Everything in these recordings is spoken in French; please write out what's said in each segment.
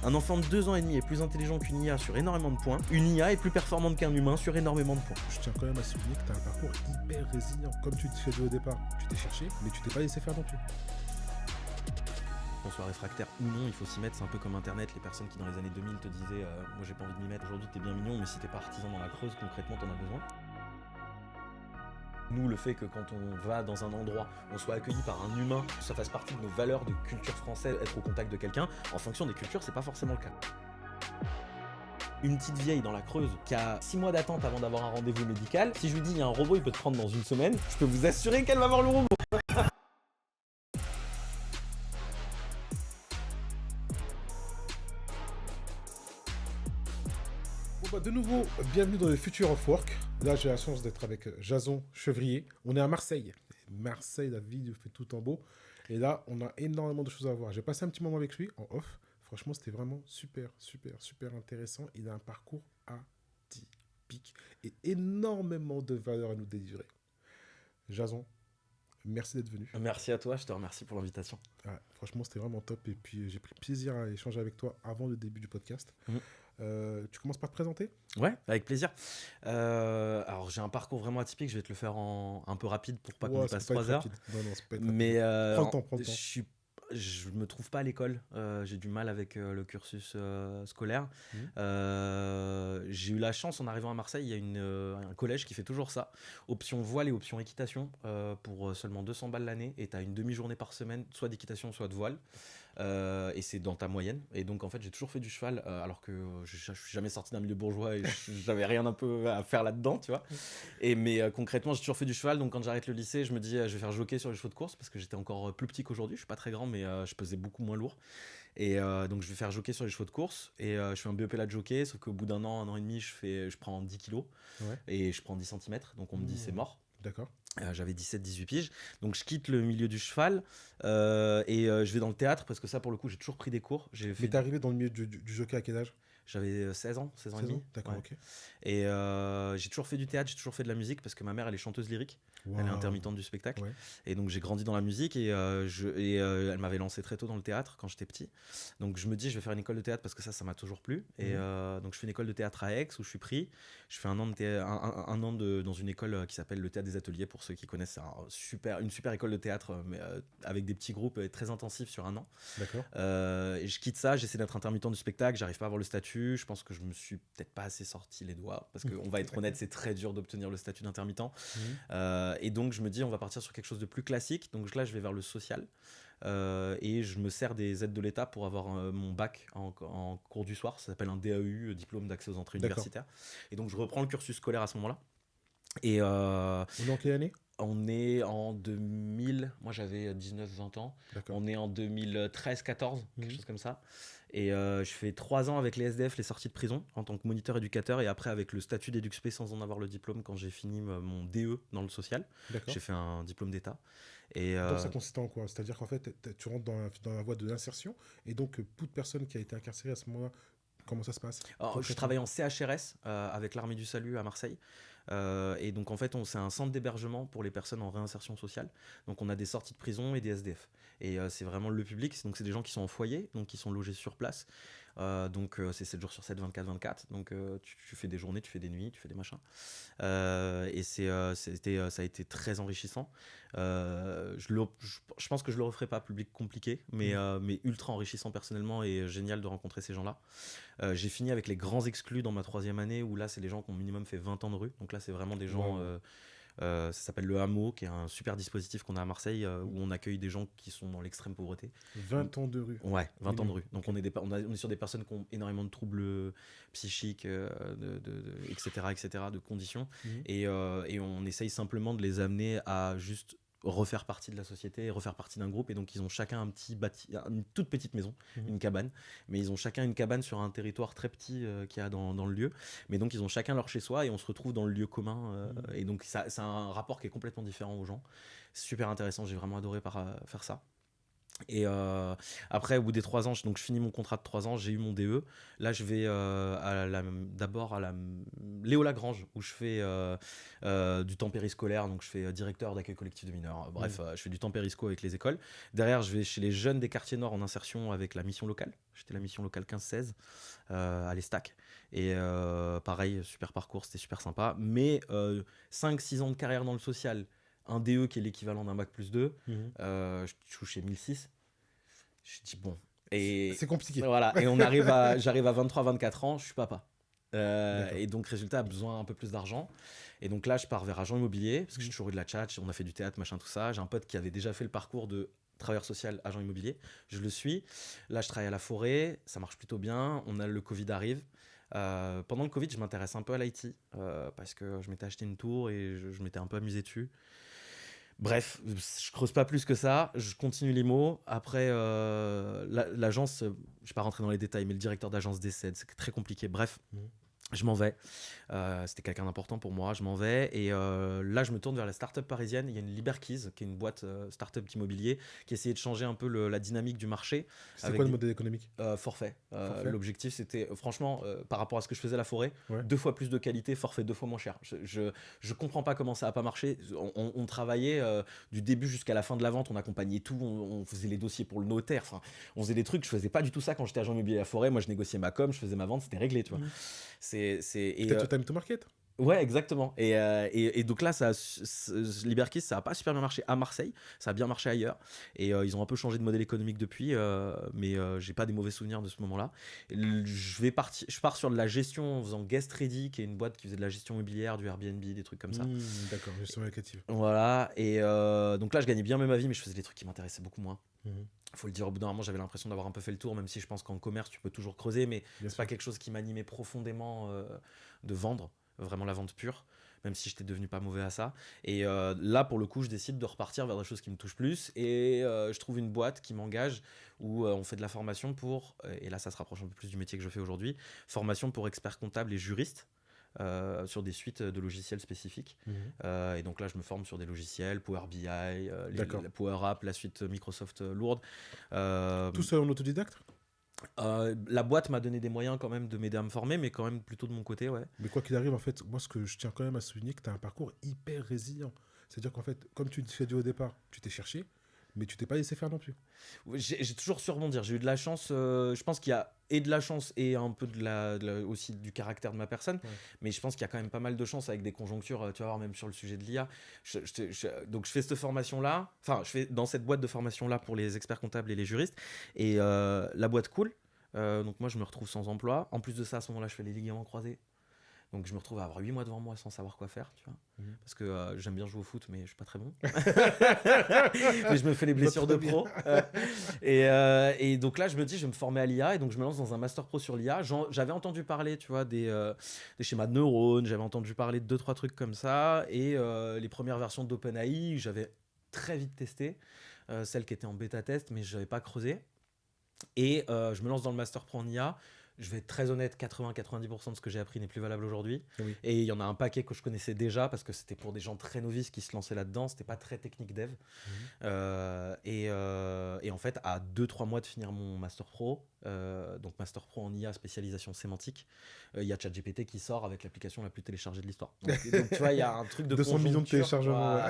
Un enfant de 2 ans et demi est plus intelligent qu'une IA sur énormément de points. Une IA est plus performante qu'un humain sur énormément de points. Je tiens quand même à souligner que tu as un parcours hyper résilient. Comme tu t'es dit au départ, tu t'es cherché, mais tu t'es pas laissé faire non plus. Qu'on soit réfractaire ou non, il faut s'y mettre. C'est un peu comme Internet, les personnes qui dans les années 2000 te disaient moi j'ai pas envie de m'y mettre, aujourd'hui t'es bien mignon, mais si t'es pas artisan dans la Creuse, concrètement t'en as besoin. Nous, le fait que quand on va dans un endroit, on soit accueilli par un humain, ça fasse partie de nos valeurs de culture française, être au contact de quelqu'un, en fonction des cultures, c'est pas forcément le cas. Une petite vieille dans la Creuse qui a 6 mois d'attente avant d'avoir un rendez-vous médical, si je lui dis il y a un robot, il peut te prendre dans 1 semaine, je peux vous assurer qu'elle va voir le robot. De nouveau, bienvenue dans le Future of Work. Là, j'ai la chance d'être avec Jason Chevrier. On est à Marseille. Marseille, la ville fait tout en beau. Et là, on a énormément de choses à voir. J'ai passé un petit moment avec lui, en off. Franchement, c'était vraiment super intéressant. Il a un parcours atypique et énormément de valeurs à nous délivrer. Jason, merci d'être venu. Merci à toi, je te remercie pour l'invitation. Ah, franchement, c'était vraiment top. Et puis, j'ai pris plaisir à échanger avec toi avant le début du podcast. Tu commences par te présenter ? Ouais, avec plaisir. Alors j'ai un parcours vraiment atypique, je vais te le faire un peu rapide pour pas qu'on y passe 3 heures. Non, c'est pas Mais prends le temps. Je me trouve pas à l'école, j'ai du mal avec le cursus scolaire. J'ai eu la chance en arrivant à Marseille, il y a un collège qui fait toujours ça, option voile et option équitation, pour seulement 200 balles l'année, et tu as une demi-journée par semaine, soit d'équitation, soit de voile. Et c'est dans ta moyenne, et donc en fait j'ai toujours fait du cheval, alors que je suis jamais sorti d'un milieu bourgeois et j'avais rien un peu à faire là-dedans, tu vois. Mais concrètement j'ai toujours fait du cheval, donc quand j'arrête le lycée je me dis je vais faire jockey sur les chevaux de course, parce que j'étais encore plus petit qu'aujourd'hui, je suis pas très grand, mais je pesais beaucoup moins lourd, et donc je vais faire jockey sur les chevaux de course, et je fais un BEP là de jockey, sauf qu'au bout d'un an et demi je prends 10 kilos, et je prends 10 cm, donc on me dit c'est mort. D'accord. J'avais 17-18 piges, donc je quitte le milieu du cheval et je vais dans le théâtre, parce que ça pour le coup j'ai toujours pris des cours. Mais t'es arrivé dans le milieu du jockey à quel âge ? J'avais 16 ans et demi. D'accord, ouais. Ok. Et j'ai toujours fait du théâtre, j'ai toujours fait de la musique, parce que ma mère elle est chanteuse lyrique, elle est intermittente du spectacle, et donc j'ai grandi dans la musique, et elle m'avait lancé très tôt dans le théâtre quand j'étais petit. Donc je me dis je vais faire une école de théâtre, parce que ça m'a toujours plu, et donc je fais une école de théâtre à Aix où je suis pris. Je fais un an dans une école qui s'appelle le Théâtre des Ateliers, pour ceux qui connaissent. C'est une super école de théâtre, mais avec des petits groupes très intensifs sur 1 an. D'accord. Et je quitte ça, j'essaie d'être intermittent du spectacle, j'arrive pas à avoir le statut. Je pense que je me suis peut-être pas assez sorti les doigts, parce qu'on va être honnête, c'est très dur d'obtenir le statut d'intermittent. Et donc je me dis on va partir sur quelque chose de plus classique. Donc là je vais vers le social, et je me sers des aides de l'État pour avoir mon bac en cours du soir. Ça s'appelle un DAEU, diplôme d'accès aux entrées universitaires. Et donc je reprends le cursus scolaire à ce moment-là. Et on est en quelle année ? On est en 2000, moi j'avais 19-20 ans. D'accord. On est en 2013-14, quelque chose comme ça. Et je fais 3 ans avec les SDF, les sorties de prison, en tant que moniteur éducateur, et après avec le statut d'EduxP sans en avoir le diplôme, quand j'ai fini mon DE dans le social. D'accord. J'ai fait un diplôme d'État. Et donc ça consiste en quoi ? C'est-à-dire qu'en fait, tu rentres dans la voie de l'insertion, et donc toute personne qui a été incarcérée à ce moment-là, comment ça se passe ? Alors, je travaille en CHRS avec l'Armée du Salut à Marseille. Et donc en fait c'est un centre d'hébergement pour les personnes en réinsertion sociale. Donc on a des sorties de prison et des SDF, et c'est vraiment le public, donc c'est des gens qui sont en foyer, donc qui sont logés sur place. Donc c'est 7 jours sur 7, 24-24, donc tu fais des journées, tu fais des nuits, tu fais des machins, et ça a été très enrichissant. Je pense que je le referai pas, public compliqué, mais ultra enrichissant personnellement, et génial de rencontrer ces gens-là. J'ai fini avec les grands exclus dans ma 3e année, où là c'est les gens qui ont minimum fait 20 ans de rue, donc là c'est vraiment des gens... ça s'appelle le Hameau, qui est un super dispositif qu'on a à Marseille, où on accueille des gens qui sont dans l'extrême pauvreté. 20 ans de rue. Ouais, 20 ans de rue. Donc on est sur des personnes qui ont énormément de troubles psychiques, etc., de conditions. Et on essaye simplement de les amener à juste refaire partie de la société, refaire partie d'un groupe. Et donc ils ont chacun une toute petite maison, une cabane, mais ils ont chacun une cabane sur un territoire très petit qu'il y a dans le lieu, mais donc ils ont chacun leur chez soi, et on se retrouve dans le lieu commun, et donc c'est un rapport qui est complètement différent aux gens. C'est super intéressant, j'ai vraiment adoré faire ça. Et après, au bout des 3 ans, donc je finis mon contrat de 3 ans, j'ai eu mon DE. Là, je vais d'abord à la Léo Lagrange, où je fais du temps périscolaire, donc je fais directeur d'accueil collectif de mineurs. Bref, je fais du temps périsco avec les écoles. Derrière, je vais chez les jeunes des quartiers nord en insertion avec la mission locale. J'étais la mission locale 15-16 à l'Estac. Et pareil, super parcours, c'était super sympa. Mais 5-6 ans de carrière dans le social, un DE qui est l'équivalent d'un bac plus 2, je touchais 1006. Je dis bon. Et C'est compliqué. voilà, et j'arrive à 23-24 ans, je suis papa. Et donc, résultat, besoin un peu plus d'argent. Et donc là, je pars vers agent immobilier, parce que j'ai toujours eu de la tchatch, on a fait du théâtre, machin, tout ça. J'ai un pote qui avait déjà fait le parcours de travailleur social, agent immobilier. Je le suis. Là, je travaille à la forêt, ça marche plutôt bien. Le Covid arrive. Pendant le Covid, je m'intéresse un peu à l'IT, parce que je m'étais acheté une tour et je m'étais un peu amusé dessus. Bref, je creuse pas plus que ça, je continue l'IMO. Après, l'agence, je ne vais pas rentrer dans les détails, mais le directeur d'agence décède, c'est très compliqué. Bref, je m'en vais. C'était quelqu'un d'important pour moi, je m'en vais. Et là, je me tourne vers la start-up parisienne. Il y a une Liberkeys, qui est une boîte start-up d'immobilier, qui essayait de changer un peu la dynamique du marché. C'est quoi le modèle économique? Forfait. L'objectif, c'était, franchement, par rapport à ce que je faisais à la forêt, 2 fois plus de qualité, forfait 2 fois moins cher. Je comprends pas comment ça a pas marché. On travaillait du début jusqu'à la fin de la vente, on accompagnait tout, on faisait les dossiers pour le notaire. Enfin, on faisait des trucs. Je faisais pas du tout ça quand j'étais agent immobilier à la forêt. Moi, je négociais ma com, je faisais ma vente, c'était réglé, tu vois. Peut-être au time to market. Ouais, exactement. Et donc là, Liberkeys, ça n'a pas super bien marché à Marseille, ça a bien marché ailleurs. Et ils ont un peu changé de modèle économique depuis, mais j'ai pas des mauvais souvenirs de ce moment-là. Je pars sur de la gestion en faisant Guest Ready, qui est une boîte qui faisait de la gestion immobilière, du Airbnb, des trucs comme ça. D'accord, gestion locative. Voilà. Et donc là, je gagnais bien ma vie, mais je faisais des trucs qui m'intéressaient beaucoup moins. Faut le dire, au bout d'un moment, j'avais l'impression d'avoir un peu fait le tour, même si je pense qu'en commerce, tu peux toujours creuser, mais c'est pas quelque chose qui m'animait profondément de vendre, vraiment la vente pure, même si j'étais devenu pas mauvais à ça. Et là, pour le coup, je décide de repartir vers des choses qui me touchent plus, et je trouve une boîte qui m'engage où on fait de la formation pour, et là, ça se rapproche un peu plus du métier que je fais aujourd'hui, formation pour experts comptables et juristes. Sur des suites de logiciels spécifiques. Et donc là, je me forme sur des logiciels, Power BI, la Power App, la suite Microsoft lourde. Tout seul en autodidacte? La boîte m'a donné des moyens quand même de m'aider à me former, mais quand même plutôt de mon côté, ouais. Mais quoi qu'il arrive, en fait, moi, ce que je tiens quand même à souligner, que tu as un parcours hyper résilient. C'est-à-dire qu'en fait, comme tu l'as dit au départ, tu t'es cherché, mais tu t'es pas laissé faire non plus. J'ai toujours su rebondir. J'ai eu de la chance. Je pense qu'il y a de la chance et un peu aussi du caractère de ma personne. Ouais. Mais je pense qu'il y a quand même pas mal de chance avec des conjonctures. Tu vas voir, même sur le sujet de l'IA. Donc je fais cette formation-là. Enfin, je fais dans cette boîte de formation-là pour les experts comptables et les juristes. Et la boîte cool. Donc moi, je me retrouve sans emploi. En plus de ça, à ce moment-là, je fais les ligaments croisés. Donc je me retrouve à avoir 8 mois devant moi sans savoir quoi faire, tu vois. Parce que j'aime bien jouer au foot, mais je suis pas très bon. Mais je me fais les blessures de pro. Et donc là, je me dis, je vais me former à l'IA, et donc je me lance dans un master pro sur l'IA. J'avais entendu parler, tu vois, des schémas de neurones, j'avais entendu parler de 2-3 trucs comme ça, et les premières versions d'OpenAI, j'avais très vite testé, celles qui étaient en bêta-test, mais je n'avais pas creusé. Et je me lance dans le master pro en IA. Je vais être très honnête, 80-90% de ce que j'ai appris n'est plus valable aujourd'hui. Oui. Et il y en a un paquet que je connaissais déjà parce que c'était pour des gens très novices qui se lançaient là-dedans. C'était pas très technique dev. Et en fait, à 2-3 mois de finir mon Master Pro, donc Master Pro en IA spécialisation sémantique, il y a ChatGPT qui sort avec l'application la plus téléchargée de l'histoire. Donc tu vois, il y a un truc de 200 millions de téléchargements.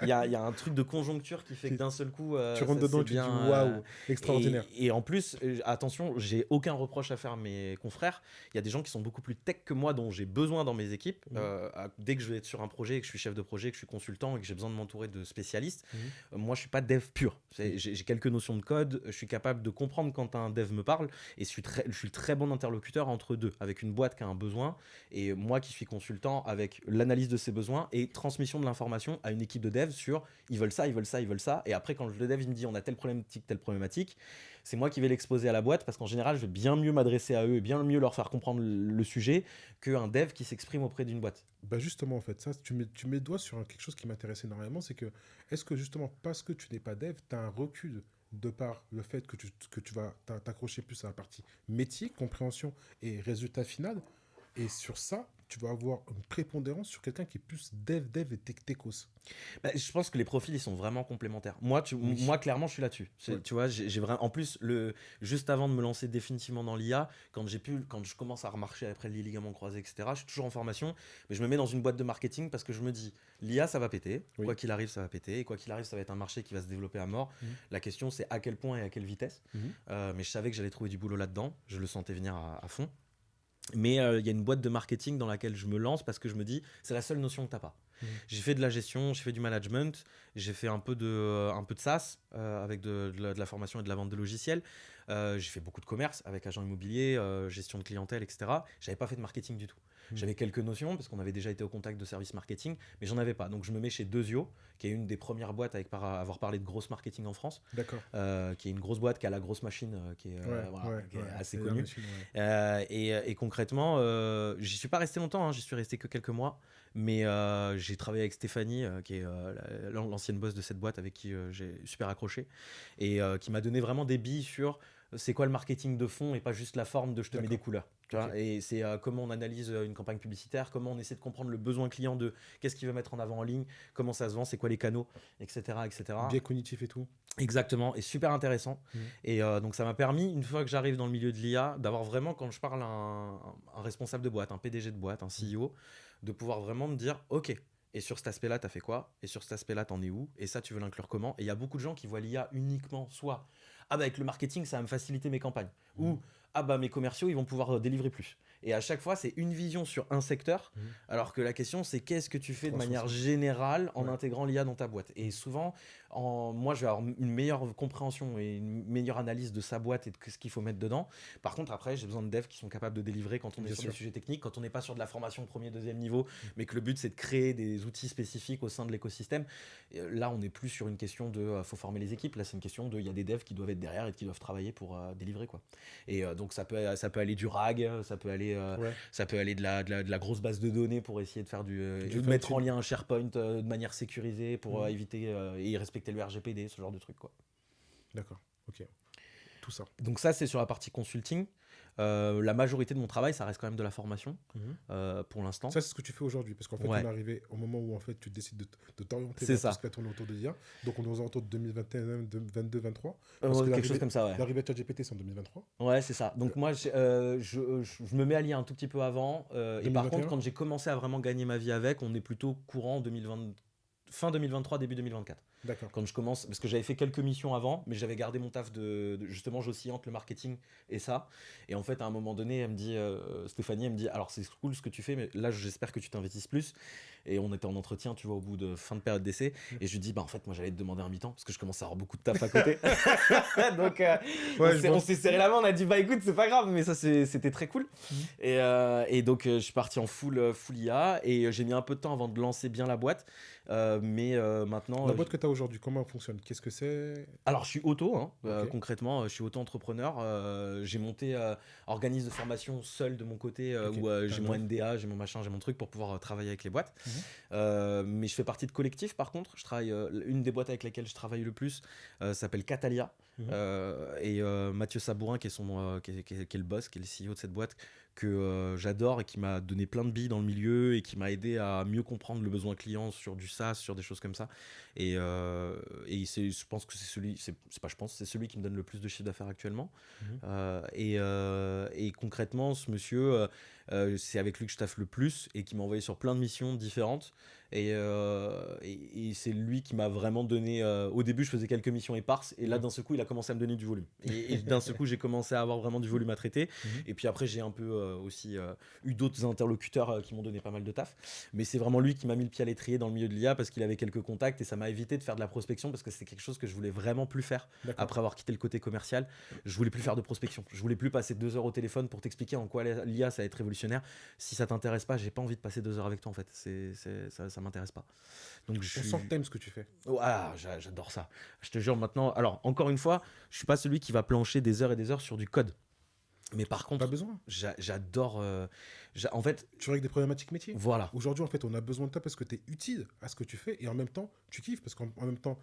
Il y a un truc de conjoncture qui fait que d'un seul coup... tu rentres dedans, tu dis waouh, extraordinaire. Et en plus, attention, j'ai aucun reproche à faire mes confrères. Il y a des gens qui sont beaucoup plus tech que moi, dont j'ai besoin dans mes équipes. Dès que je vais être sur un projet, que je suis chef de projet, que je suis consultant et que j'ai besoin de m'entourer de spécialistes, moi je suis pas dev pur. J'ai quelques notions de code, je suis capable de comprendre quand un dev me parle, et je suis très bon interlocuteur entre deux, avec une boîte qui a un besoin et moi qui suis consultant avec l'analyse de ses besoins et transmission de l'information à une équipe de dev sur ils veulent ça, ils veulent ça, ils veulent ça. Et après, quand le dev il me dit on a telle problématique, c'est moi qui vais l'exposer à la boîte, parce qu'en général, je vais bien mieux m'adresser à eux et bien mieux leur faire comprendre le sujet qu'un dev qui s'exprime auprès d'une boîte. Bah justement, en fait, ça, tu mets le doigt sur quelque chose qui m'intéresse énormément, c'est que, est-ce que justement, parce que tu n'es pas dev, tu as un recul de par le fait que tu vas t'accrocher plus à la partie métier, compréhension et résultat final, et sur ça, tu vas avoir une prépondérance sur quelqu'un qui est plus dev et techos. Bah, je pense que les profils ils sont vraiment complémentaires. Moi clairement, je suis là-dessus. Ouais. Tu vois, j'ai vraiment. En plus, juste avant de me lancer définitivement dans l'IA, quand je commence à remarcher après les ligaments croisés, etc. Je suis toujours en formation, mais je me mets dans une boîte de marketing parce que je me dis, l'IA ça va péter. Oui. Quoi qu'il arrive, ça va péter. Et quoi qu'il arrive, ça va être un marché qui va se développer à mort. Mhm. La question, c'est à quel point et à quelle vitesse. Mais je savais que j'allais trouver du boulot là-dedans. Je le sentais venir à fond. Mais il y a une boîte de marketing dans laquelle je me lance parce que je me dis, c'est la seule notion que tu n'as pas. J'ai fait de la gestion, j'ai fait du management, j'ai fait un peu de SaaS avec de la formation et de la vente de logiciels. J'ai fait beaucoup de commerce avec agent immobilier, gestion de clientèle, etc. J'avais pas fait de marketing du tout. J'avais quelques notions parce qu'on avait déjà été au contact de services marketing, mais j'en avais pas. Donc je me mets chez Dezio, qui est une des premières boîtes avec avoir parlé de grosse marketing en France. D'accord. Qui est une grosse boîte qui a la grosse machine qui est, qui est assez connue. Machine, ouais. Et concrètement, j'y suis pas resté longtemps, hein, j'y suis resté que quelques mois, mais j'ai travaillé avec Stéphanie, qui est l'ancienne boss de cette boîte avec qui j'ai super accroché, et qui m'a donné vraiment des billes sur c'est quoi le marketing de fond et pas juste la forme de je te mets des couleurs. Tu vois, et c'est comment on analyse une campagne publicitaire, comment on essaie de comprendre le besoin client de qu'est-ce qu'il veut mettre en avant en ligne, comment ça se vend, c'est quoi les canaux, etc. Biais cognitif et tout. Exactement, et super intéressant. Et donc ça m'a permis, une fois que j'arrive dans le milieu de l'IA, d'avoir vraiment, quand je parle à un responsable de boîte, un PDG de boîte, un CEO, de pouvoir vraiment me dire, ok, et sur cet aspect-là, tu as fait quoi? Et sur cet aspect-là, t'en es où? Et ça, tu veux l'inclure comment? Et il y a beaucoup de gens qui voient l'IA uniquement soit, ah bah avec le marketing, ça va me faciliter mes campagnes, ou ah bah mes commerciaux, ils vont pouvoir délivrer plus. Et à chaque fois, c'est une vision sur un secteur, alors que la question, c'est qu'est-ce que tu fais de manière générale en intégrant l'IA dans ta boîte. Et souvent, moi, je vais avoir une meilleure compréhension et une meilleure analyse de sa boîte et de ce qu'il faut mettre dedans. Par contre, après, j'ai besoin de devs qui sont capables de délivrer quand on est sur des sujets techniques, quand on n'est pas sur de la formation de premier, deuxième niveau, mais que le but, c'est de créer des outils spécifiques au sein de l'écosystème. Là, on n'est plus sur une question de faut former les équipes. Là, c'est une question de il y a des devs qui doivent être derrière et qui doivent travailler pour délivrer, quoi. Et donc, ça peut aller du RAG, ça peut aller de la grosse base de données pour essayer de faire de mettre en lien un SharePoint de manière sécurisée pour éviter et respecter le RGPD, ce genre de truc, quoi. D'accord, ok. Tout ça. Donc ça, c'est sur la partie consulting. La majorité de mon travail, ça reste quand même de la formation pour l'instant. Ça, c'est ce que tu fais aujourd'hui, parce qu'en fait, on est arrivé au moment où en fait, tu décides de t'orienter vers tout ce qui va tourner autour de l'IA. Donc, on est aux alentours de 2021, 2022, 2023. Quelque chose comme ça, ouais. L'arrivée de ChatGPT, c'est en 2023. Ouais, c'est ça. Donc moi, je me mets à l'IA un tout petit peu avant. Et par contre, quand j'ai commencé à vraiment gagner ma vie avec, on est plutôt courant 2020, fin 2023, début 2024. D'accord. Quand je commence, parce que j'avais fait quelques missions avant, mais j'avais gardé mon taf justement, j'oscille entre le marketing et ça. Et en fait, à un moment donné, elle me dit, Stéphanie, elle me dit, alors c'est cool ce que tu fais, mais là, j'espère que tu t'investisses plus. Et on était en entretien, tu vois, au bout de fin de période d'essai. Et je lui dis, bah en fait, moi, j'allais te demander un mi-temps parce que je commence à avoir beaucoup de taf à côté. Donc, on s'est serré la main, on a dit, bah écoute, c'est pas grave, mais ça, c'était très cool. Et donc, je suis parti en full IA et j'ai mis un peu de temps avant de lancer bien la boîte. Mais maintenant. La boîte que tu as aujourd'hui, comment elle fonctionne? Qu'est-ce que c'est? Alors, je suis concrètement, je suis auto-entrepreneur. J'ai monté organisme de formation seul de mon côté où j'ai mon NDA, j'ai mon machin, j'ai mon truc pour pouvoir travailler avec les boîtes. Mais je fais partie de collectif par contre. Une des boîtes avec lesquelles je travaille le plus s'appelle Catalia. Et Mathieu Sabourin, qui est le boss, qui est le CEO de cette boîte, que j'adore et qui m'a donné plein de billes dans le milieu et qui m'a aidé à mieux comprendre le besoin client sur du SaaS, sur des choses comme ça. Et je pense que c'est celui qui me donne le plus de chiffre d'affaires actuellement. Et concrètement, ce monsieur, c'est avec lui que je taffe le plus et qui m'a envoyé sur plein de missions différentes. Et c'est lui qui m'a vraiment donné. Au début, je faisais quelques missions éparses, et là, d'un seul coup, il a commencé à me donner du volume. Et d'un seul coup, j'ai commencé à avoir vraiment du volume à traiter. Et puis après, j'ai un peu aussi eu d'autres interlocuteurs qui m'ont donné pas mal de taf. Mais c'est vraiment lui qui m'a mis le pied à l'étrier dans le milieu de l'IA parce qu'il avait quelques contacts et ça m'a évité de faire de la prospection parce que c'est quelque chose que je voulais vraiment plus faire. Après avoir quitté le côté commercial. Je voulais plus faire de prospection. Je voulais plus passer 2 heures au téléphone pour t'expliquer en quoi l'IA ça va être révolutionnaire. Si ça t'intéresse pas, j'ai pas envie de passer 2 heures avec toi en fait. Ça m'intéresse pas. Donc on sent que t'aimes ce que tu fais. Oh, j'adore ça. Je te jure maintenant. Alors encore une fois, je suis pas celui qui va plancher des heures et des heures sur du code. Mais par Pas contre, besoin. j'adore. En fait, Tu règles des problématiques métiers. voilà. Aujourd'hui, en fait, on a besoin de toi parce que tu es utile à ce que tu fais et en même temps, tu kiffes parce qu'en même temps,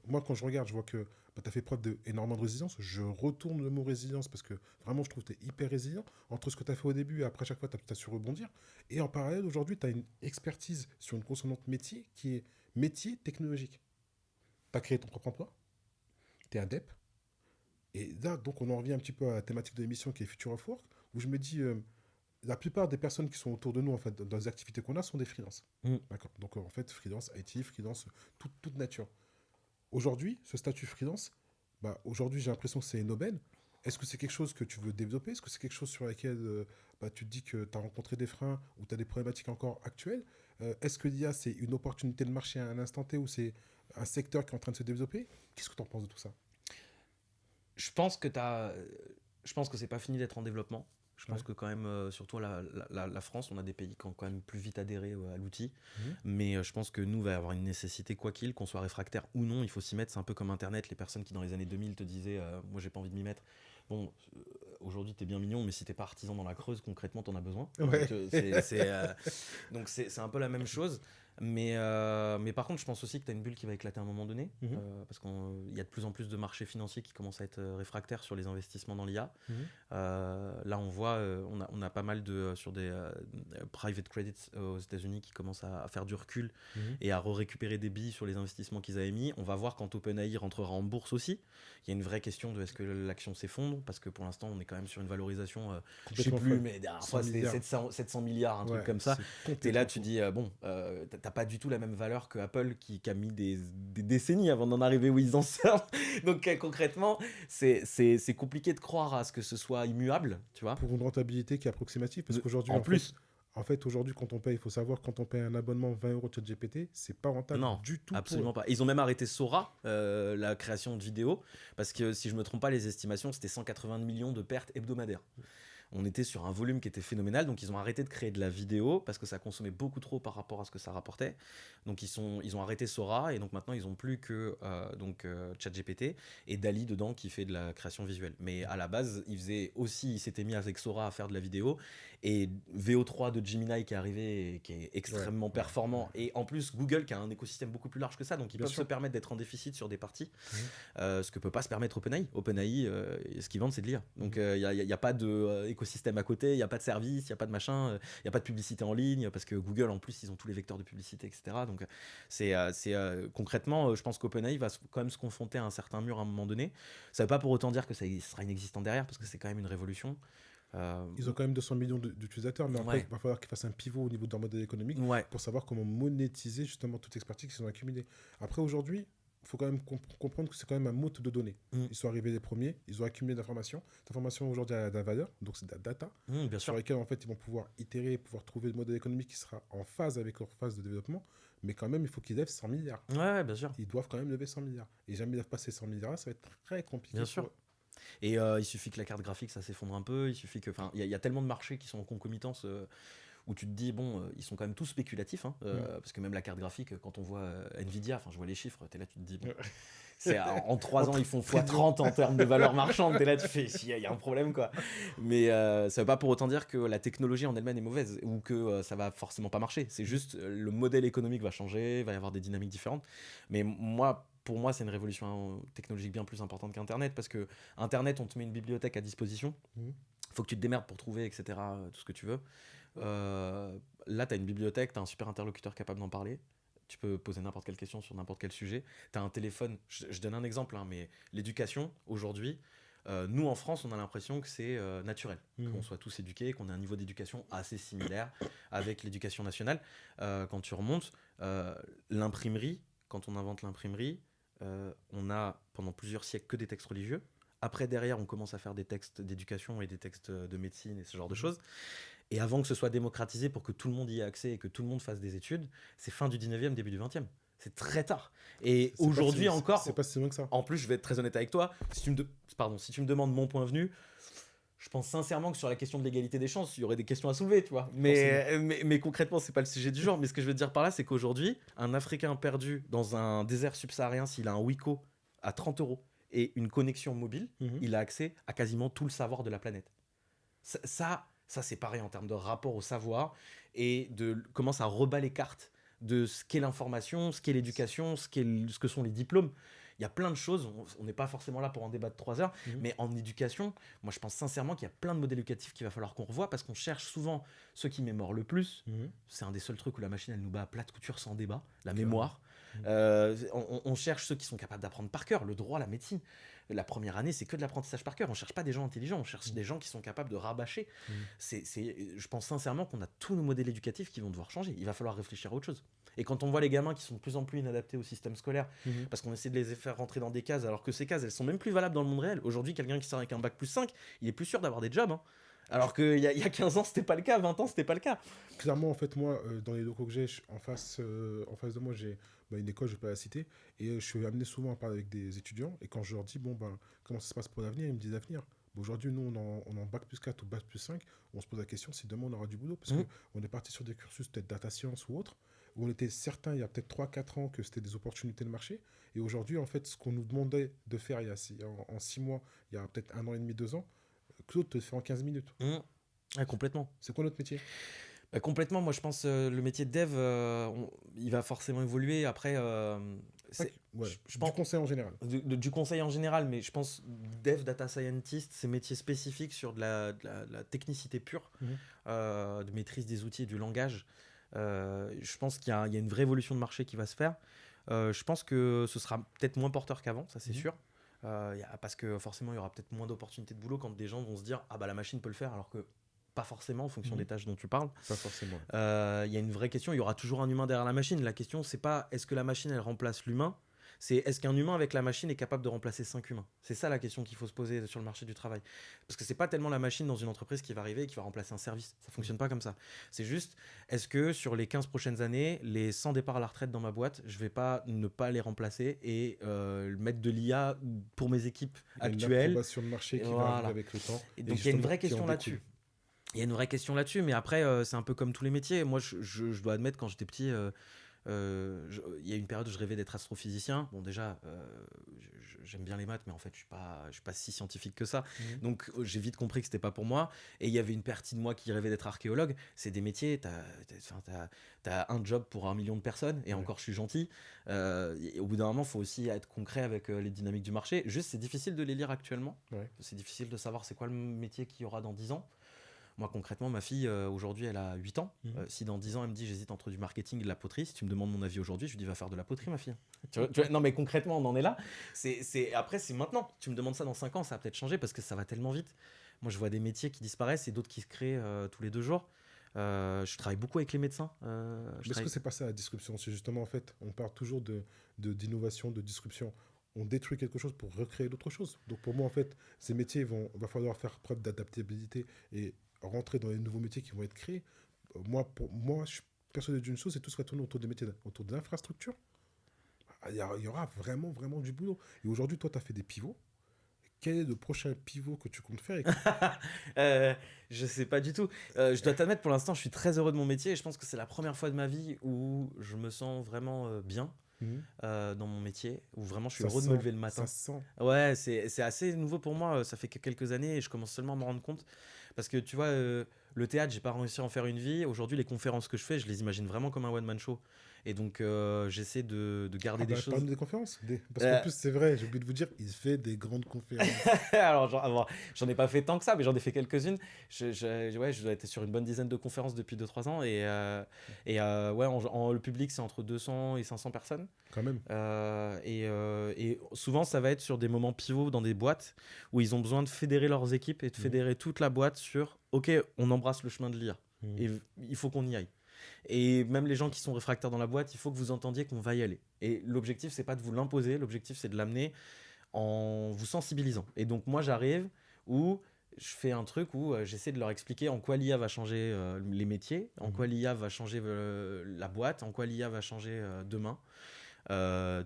moi, quand je regarde, je vois que tu as fait preuve d'énormément de résilience. Je retourne le mot résilience parce que vraiment, je trouve que tu es hyper résilient entre ce que tu as fait au début et après, chaque fois, tu as su rebondir. Et en parallèle, aujourd'hui, tu as une expertise sur une consonante métier qui est métier technologique. Tu as créé ton propre emploi, tu es un DEP. Et là, donc, on en revient un petit peu à la thématique de l'émission qui est Future of Work, où je me dis, la plupart des personnes qui sont autour de nous, en fait, dans les activités qu'on a, sont des freelances. Mm. D'accord. Donc, en fait, freelance IT, freelance, toute nature. Aujourd'hui, ce statut freelance, bah, aujourd'hui, j'ai l'impression que c'est une aubaine. Est-ce que c'est quelque chose que tu veux développer? Est-ce que c'est quelque chose sur lequel bah, tu te dis que tu as rencontré des freins ou tu as des problématiques encore actuelles? Est-ce que l'IA, c'est une opportunité de marché à un instant T ou c'est un secteur qui est en train de se développer? Qu'est-ce que tu en penses de tout ça? Je pense que je pense que c'est pas fini d'être en développement. Je pense Ouais. que quand même, surtout la France, on a des pays qui ont quand même plus vite adhéré à l'outil. Mhm. Mais je pense que nous, va y avoir une nécessité, quoi qu'il, qu'on soit réfractaire ou non, il faut s'y mettre. C'est un peu comme Internet, les personnes qui dans les années 2000 te disaient moi j'ai pas envie de m'y mettre. Bon, aujourd'hui t'es bien mignon, mais si t'es pas artisan dans la Creuse, concrètement t'en as besoin. Ouais. Donc c'est un peu la même chose. Mais par contre, je pense aussi que tu as une bulle qui va éclater à un moment donné, Mhm. parce qu'il y a de plus en plus de marchés financiers qui commencent à être réfractaires sur les investissements dans l'IA. Mhm. Là, on voit, on a pas mal sur des private credits aux États-Unis qui commencent à faire du recul Mhm. et à récupérer des billes sur les investissements qu'ils avaient mis. On va voir quand OpenAI rentrera en bourse aussi. Il y a une vraie question de est-ce que l'action s'effondre, parce que pour l'instant, on est quand même sur une valorisation, je sais Complètement plus, folle. mais dernière 100 fois, c'était milliards. 700 milliards, un truc Ouais, comme ça. c'est Et là, complètement tu fou. dis, bon, t'as pas du tout la même valeur que Apple qui a mis des décennies avant d'en arriver où ils en sortent. Donc concrètement, c'est compliqué de croire à ce que ce soit immuable, tu vois. Pour une rentabilité qui est approximative, parce qu'aujourd'hui, En plus, en fait aujourd'hui, quand on paye, il faut savoir, quand on paye un abonnement 20 euros de ChatGPT, c'est pas rentable non, du tout pour eux. absolument pas. Ils ont même arrêté Sora, la création de vidéos, parce que si je me trompe pas, les estimations, c'était 180 millions de pertes hebdomadaires. On était sur un volume qui était phénoménal, donc ils ont arrêté de créer de la vidéo parce que ça consommait beaucoup trop par rapport à ce que ça rapportait. Donc ils ont arrêté Sora et donc maintenant ils ont plus que ChatGPT et DALL-E dedans qui fait de la création visuelle. Mais à la base, ils s'étaient mis avec Sora à faire de la vidéo et VO3 de Gemini qui est arrivé et qui est extrêmement performant et en plus Google qui a un écosystème beaucoup plus large que ça, donc ils Bien peuvent sûr. se permettre d'être en déficit sur des parties. Mhm. Ce que peut pas se permettre OpenAI. OpenAI, ce qu'ils vendent, c'est de l'IA. Donc il n'y a pas de écosystème à côté, il n'y a pas de service, il n'y a pas de machin, il n'y a pas de publicité en ligne, parce que Google, en plus, ils ont tous les vecteurs de publicité, etc. Donc concrètement, je pense qu'OpenAI va quand même se confronter à un certain mur à un moment donné. Ça ne veut pas pour autant dire que ça sera inexistant derrière, parce que c'est quand même une révolution. Ils ont quand même 200 millions d'utilisateurs, mais après, Ouais. il va falloir qu'ils fassent un pivot au niveau de leur modèle économique Ouais. pour savoir comment monétiser justement toute expertise qu'ils ont accumulée. Après, aujourd'hui, il faut quand même comprendre que c'est quand même un mote de données. Mm. Ils sont arrivés les premiers, ils ont accumulé d'informations. Cette information aujourd'hui a de la valeur, donc c'est de la data, Bien sur sûr. laquelle en fait ils vont pouvoir itérer, pouvoir trouver le modèle économique qui sera en phase avec leur phase de développement. Mais quand même, il faut qu'ils lèvent 100 milliards. Ouais, bien sûr. Ils doivent quand même lever 100 milliards. Et jamais ils lèvent pas ces 100 milliards, ça va être très compliqué. Bien pour sûr. eux. Et il suffit que la carte graphique, ça s'effondre un peu. Il suffit que, enfin, il y a tellement de marchés qui sont en concomitance où tu te dis, bon, ils sont quand même tous spéculatifs, hein, parce que même la carte graphique, quand on voit Nvidia, enfin, je vois les chiffres, t'es là, tu te dis, bon, en 3 ans, ils font x30 en termes de valeur marchande. T'es là, tu fais, il y a un problème, quoi. Mais ça veut pas pour autant dire que la technologie en elle-même est mauvaise ou que ça va forcément pas marcher. C'est juste le modèle économique va changer, il va y avoir des dynamiques différentes. Mais pour moi, c'est une révolution technologique bien plus importante qu'Internet parce que Internet, on te met une bibliothèque à disposition. Mhm. Faut que tu te démerdes pour trouver, etc., tout ce que tu veux. Là, tu as une bibliothèque, tu as un super interlocuteur capable d'en parler. Tu peux poser n'importe quelle question sur n'importe quel sujet. Tu as un téléphone. Je donne un exemple, hein, mais l'éducation, aujourd'hui, nous en France, on a l'impression que c'est naturel, qu'on soit tous éduqués, qu'on ait un niveau d'éducation assez similaire avec l'éducation nationale. Quand tu remontes, l'imprimerie, quand on invente l'imprimerie, on a pendant plusieurs siècles que des textes religieux. Après, derrière, on commence à faire des textes d'éducation et des textes de médecine et ce genre de choses. Et avant que ce soit démocratisé pour que tout le monde y ait accès et que tout le monde fasse des études, c'est fin du 19e, début du 20e. C'est très tard. Et C'est pas aujourd'hui si- encore, c'est pas si loin que ça. en plus, je vais être très honnête avec toi, si tu me demandes mon point de vue, je pense sincèrement que sur la question de l'égalité des chances, il y aurait des questions à soulever, tu vois. Mais concrètement, c'est pas le sujet du jour. Mais ce que je veux te dire par là, c'est qu'aujourd'hui, un Africain perdu dans un désert subsaharien, s'il a un Wiko à 30 € et une connexion mobile, Mhm. il a accès à quasiment tout le savoir de la planète. Ça c'est pareil en termes de rapport au savoir et de comment ça rebat les cartes de ce qu'est l'information, ce qu'est l'éducation, ce que sont les diplômes. Il y a plein de choses, on n'est pas forcément là pour en débattre 3 heures, mais en éducation, moi je pense sincèrement qu'il y a plein de modèles éducatifs qu'il va falloir qu'on revoie parce qu'on cherche souvent ceux qui mémorent le plus. C'est un des seuls trucs où la machine elle nous bat à plat de couture sans débat, la mémoire. On cherche ceux qui sont capables d'apprendre par cœur, le droit, la médecine. La première année, c'est que de l'apprentissage par cœur. On cherche pas des gens intelligents, on cherche des gens qui sont capables de rabâcher. Je pense sincèrement qu'on a tous nos modèles éducatifs qui vont devoir changer. Il va falloir réfléchir à autre chose. Et quand on voit les gamins qui sont de plus en plus inadaptés au système scolaire, parce qu'on essaie de les faire rentrer dans des cases, alors que ces cases, elles sont même plus valables dans le monde réel. Aujourd'hui, quelqu'un qui sort avec un bac plus 5, il est plus sûr d'avoir des jobs. Hein. Alors qu'il y a 15 ans, c'était pas le cas, 20 ans, c'était pas le cas. Clairement, en fait, moi, dans les locaux que j'ai, en face de moi, j'ai une école, je ne vais pas la citer, et je suis amené souvent à parler avec des étudiants, et quand je leur dis, comment ça se passe pour l'avenir, ils me disent l'avenir. Aujourd'hui, nous, on est en bac plus 4 ou bac plus 5, on se pose la question si demain on aura du boulot, parce qu'on est parti sur des cursus peut-être data science ou autre, où on était certain il y a peut-être 3-4 ans que c'était des opportunités de marché, et aujourd'hui, en fait, ce qu'on nous demandait de faire en 6 mois, il y a peut-être 1 an et demi, 2 ans, Claude te le fait en 15 minutes. Complètement. C'est quoi notre métier ? Complètement, moi je pense le métier de dev, il va forcément évoluer. Après, je pense, du conseil en général. Du conseil en général, mais je pense dev, data scientist, ces métiers spécifiques sur de la technicité pure, de maîtrise des outils et du langage. Je pense qu'il y a une vraie évolution de marché qui va se faire. Je pense que ce sera peut-être moins porteur qu'avant, ça c'est sûr. Parce que forcément, il y aura peut-être moins d'opportunités de boulot quand des gens vont se dire « Ah bah la machine peut le faire » alors que pas forcément en fonction des tâches dont tu parles. Pas forcément. Il y a une vraie question, il y aura toujours un humain derrière la machine. La question, c'est pas est-ce que la machine, elle remplace l'humain, c'est est-ce qu'un humain avec la machine est capable de remplacer 5 humains. C'est ça la question qu'il faut se poser sur le marché du travail. Parce que c'est pas tellement la machine dans une entreprise qui va arriver et qui va remplacer un service. Ça fonctionne pas comme ça. C'est juste, est-ce que sur les 15 prochaines années, les 100 départs à la retraite dans ma boîte, je vais pas ne pas les remplacer et mettre de l'IA pour mes équipes actuelles. Une approbation de marché qui va arriver avec le temps. Et donc il y a une vraie question là-dessus. Il y a une vraie question là-dessus, mais après, c'est un peu comme tous les métiers. Moi, je dois admettre, quand j'étais petit, il y a une période où je rêvais d'être astrophysicien. Bon, déjà, j'aime bien les maths, mais en fait, je suis pas si scientifique que ça. Donc, j'ai vite compris que c'était pas pour moi. Et il y avait une partie de moi qui rêvait d'être archéologue. C'est des métiers, t'as un job pour 1 million de personnes, et encore, je suis gentil. Au bout d'un moment, il faut aussi être concret avec les dynamiques du marché. Juste, c'est difficile de les lire actuellement. C'est difficile de savoir c'est quoi le métier qu'il y aura dans 10 ans. Moi, concrètement, ma fille, aujourd'hui, elle a 8 ans. Si dans 10 ans, elle me dit j'hésite entre du marketing et de la poterie, si tu me demandes mon avis aujourd'hui, je lui dis va faire de la poterie, ma fille. Tu vois, non, mais concrètement, on en est là. Après, c'est maintenant. Tu me demandes ça dans 5 ans, ça va peut-être changer parce que ça va tellement vite. Moi, je vois des métiers qui disparaissent et d'autres qui se créent tous les 2 jours. Je travaille beaucoup avec les médecins. Est-ce que c'est pas ça la disruption ? C'est justement, en fait, on parle toujours d'innovation, de disruption. On détruit quelque chose pour recréer d'autres choses. Donc pour moi, en fait, ces métiers va falloir faire preuve d'adaptabilité et rentrer dans les nouveaux métiers qui vont être créés. Moi, je suis persuadé d'une chose, c'est tout ce qui va tourner autour des métiers, autour de l'infrastructure. Il y aura vraiment, vraiment du boulot. Et aujourd'hui, toi, tu as fait des pivots. Quel est le prochain pivot que tu comptes faire Je sais pas du tout. Je dois t'admettre, pour l'instant, je suis très heureux de mon métier et je pense que c'est la première fois de ma vie où je me sens vraiment bien. Dans mon métier, où vraiment je suis heureux de me lever le matin. Ça se sent. Ouais, c'est assez nouveau pour moi, ça fait que quelques années et je commence seulement à me rendre compte. Parce que tu vois, le théâtre, j'ai pas réussi à en faire une vie. Aujourd'hui, les conférences que je fais, je les imagine vraiment comme un one-man show. Et donc, j'essaie de garder des choses. Parle-nous des conférences. Parce qu'en plus, c'est vrai, j'ai oublié de vous dire, il fait des grandes conférences. Alors, j'en ai pas fait tant que ça, mais j'en ai fait quelques-unes. Je dois être sur une bonne dizaine de conférences depuis 2-3 ans. Le public, c'est entre 200 et 500 personnes. Quand même. Et souvent, ça va être sur des moments pivots dans des boîtes où ils ont besoin de fédérer leurs équipes et de fédérer toute la boîte sur « Ok, on embrasse le chemin de l'IA. Et il faut qu'on y aille. » Et même les gens qui sont réfractaires dans la boîte, il faut que vous entendiez qu'on va y aller. Et l'objectif, c'est pas de vous l'imposer, l'objectif, c'est de l'amener en vous sensibilisant. Et donc, moi, j'arrive où je fais un truc où j'essaie de leur expliquer en quoi l'IA va changer les métiers, en quoi l'IA va changer la boîte, en quoi l'IA va changer demain.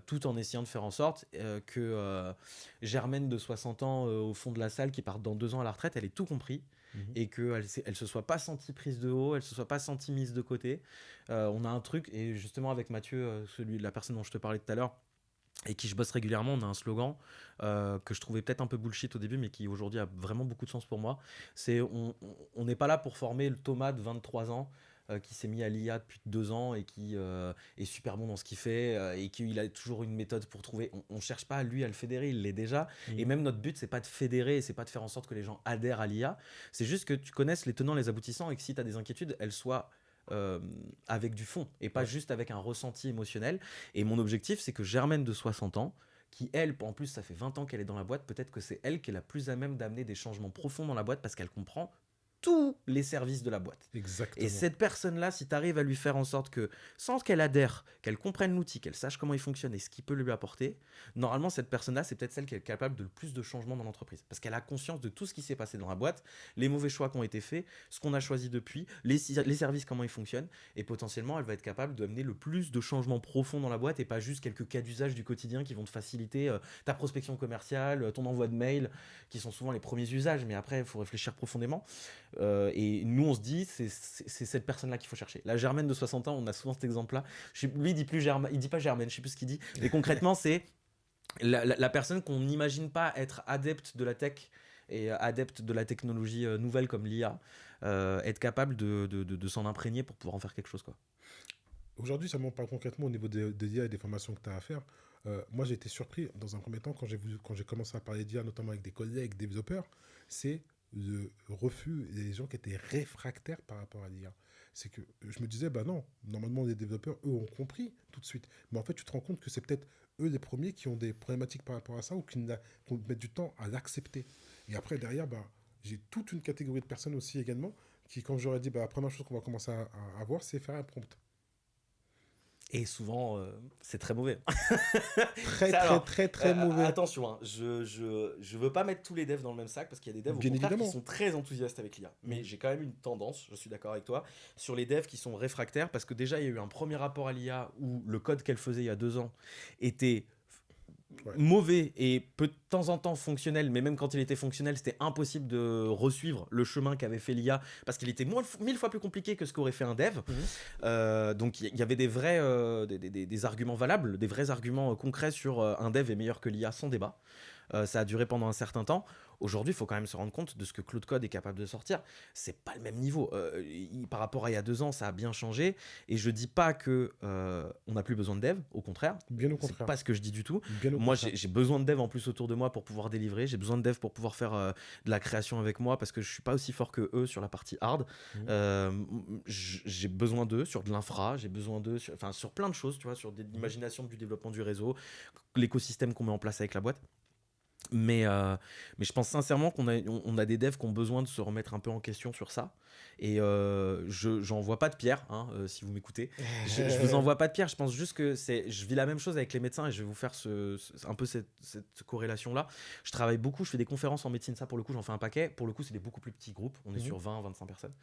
Tout en essayant de faire en sorte que Germaine de 60 ans au fond de la salle qui part dans 2 ans à la retraite, elle ait tout compris. Et qu'elle ne se soit pas sentie prise de haut, elle ne se soit pas sentie mise de côté. On a un truc, et justement avec Mathieu, la personne dont je te parlais tout à l'heure, et qui je bosse régulièrement. On a un slogan que je trouvais peut-être un peu bullshit au début, mais qui aujourd'hui a vraiment beaucoup de sens pour moi. C'est on n'est pas là pour former le Thomas de 23 ans qui s'est mis à l'IA depuis 2 ans et qui est super bon dans ce qu'il fait et qu'il a toujours une méthode pour trouver. On ne cherche pas lui à le fédérer, il l'est déjà. Et même notre but, c'est pas de fédérer, c'est pas de faire en sorte que les gens adhèrent à l'IA. C'est juste que tu connaisses les tenants, les aboutissants et que si tu as des inquiétudes, elles soient avec du fond et pas juste avec un ressenti émotionnel. Et mon objectif, c'est que Germaine de 60 ans, qui elle, en plus, ça fait 20 ans qu'elle est dans la boîte, peut-être que c'est elle qui est la plus à même d'amener des changements profonds dans la boîte parce qu'elle comprend tous les services de la boîte. Exactement. Et cette personne-là, si tu arrives à lui faire en sorte que, sans qu'elle adhère, qu'elle comprenne l'outil, qu'elle sache comment il fonctionne et ce qu'il peut lui apporter, normalement, cette personne-là, c'est peut-être celle qui est capable de le plus de changements dans l'entreprise. Parce qu'elle a conscience de tout ce qui s'est passé dans la boîte, les mauvais choix qui ont été faits, ce qu'on a choisi depuis, les services, comment ils fonctionnent, et potentiellement, elle va être capable d'amener le plus de changements profonds dans la boîte et pas juste quelques cas d'usage du quotidien qui vont te faciliter ta prospection commerciale, ton envoi de mail, qui sont souvent les premiers usages, mais après, il faut réfléchir profondément. Et nous, on se dit, c'est cette personne-là qu'il faut chercher. La Germaine de 60 ans, on a souvent cet exemple-là. Lui, il dit plus Germaine, il dit pas Germaine, je sais plus ce qu'il dit. Mais concrètement, c'est la personne qu'on n'imagine pas être adepte de la tech et adepte de la technologie nouvelle comme l'IA, être capable de s'en imprégner pour pouvoir en faire quelque chose, quoi. Aujourd'hui, ça m'en parle concrètement au niveau des IA et des formations que tu as à faire. Moi, j'ai été surpris dans un premier temps quand j'ai commencé à parler d'IA, notamment avec des collègues développeurs, c'est le refus des gens qui étaient réfractaires par rapport à l'IA. C'est que je me disais, bah non, normalement les développeurs, eux, ont compris tout de suite. Mais en fait, tu te rends compte que c'est peut-être eux les premiers qui ont des problématiques par rapport à ça ou qui mettent du temps à l'accepter. Et après, derrière, bah, j'ai toute une catégorie de personnes aussi également qui, quand j'aurais dit, bah, la première chose qu'on va commencer à voir, c'est faire un prompt. Et souvent, c'est très mauvais. Très, Ça, alors, très mauvais. attention, hein, je veux pas mettre tous les devs dans le même sac parce qu'il y a des devs au Bien contraire évidemment. qui sont très enthousiastes avec l'IA. Mais j'ai quand même une tendance, je suis d'accord avec toi, sur les devs qui sont réfractaires parce que déjà il y a eu un premier rapport à l'IA où le code qu'elle faisait il y a 2 ans était Ouais. mauvais et peu de temps en temps fonctionnel, mais même quand il était fonctionnel, c'était impossible de resuivre le chemin qu'avait fait l'IA parce qu'il était 1000 fois plus compliqué que ce qu'aurait fait un dev. Donc il y avait des vrais des arguments valables, des vrais arguments concrets sur un dev est meilleur que l'IA sans débat. Ça a duré pendant un certain temps. Aujourd'hui, il faut quand même se rendre compte de ce que Claude Code est capable de sortir. C'est pas le même niveau. Par rapport à il y a 2 ans, ça a bien changé. Et je dis pas que on n'a plus besoin de dev. Au contraire. Bien au C'est contraire. pas ce que je dis du tout. Bien au Moi, contraire. j'ai besoin de dev en plus autour de moi pour pouvoir délivrer. J'ai besoin de dev pour pouvoir faire de la création avec moi parce que je suis pas aussi fort que eux sur la partie hard. J'ai besoin d'eux sur de l'infra. J'ai besoin d'eux sur plein de choses, tu vois, sur l'imagination du développement du réseau, l'écosystème qu'on met en place avec la boîte. Mais je pense sincèrement qu'on a des devs qui ont besoin de se remettre un peu en question sur ça. Et j'en vois pas de pierre, hein, si vous m'écoutez. Je vous envoie pas de pierre. Je pense juste que je vis la même chose avec les médecins et je vais vous faire un peu cette corrélation-là. Je travaille beaucoup, je fais des conférences en médecine. Ça, pour le coup, j'en fais un paquet. Pour le coup, c'est des beaucoup plus petits groupes. On est sur 20-25 personnes.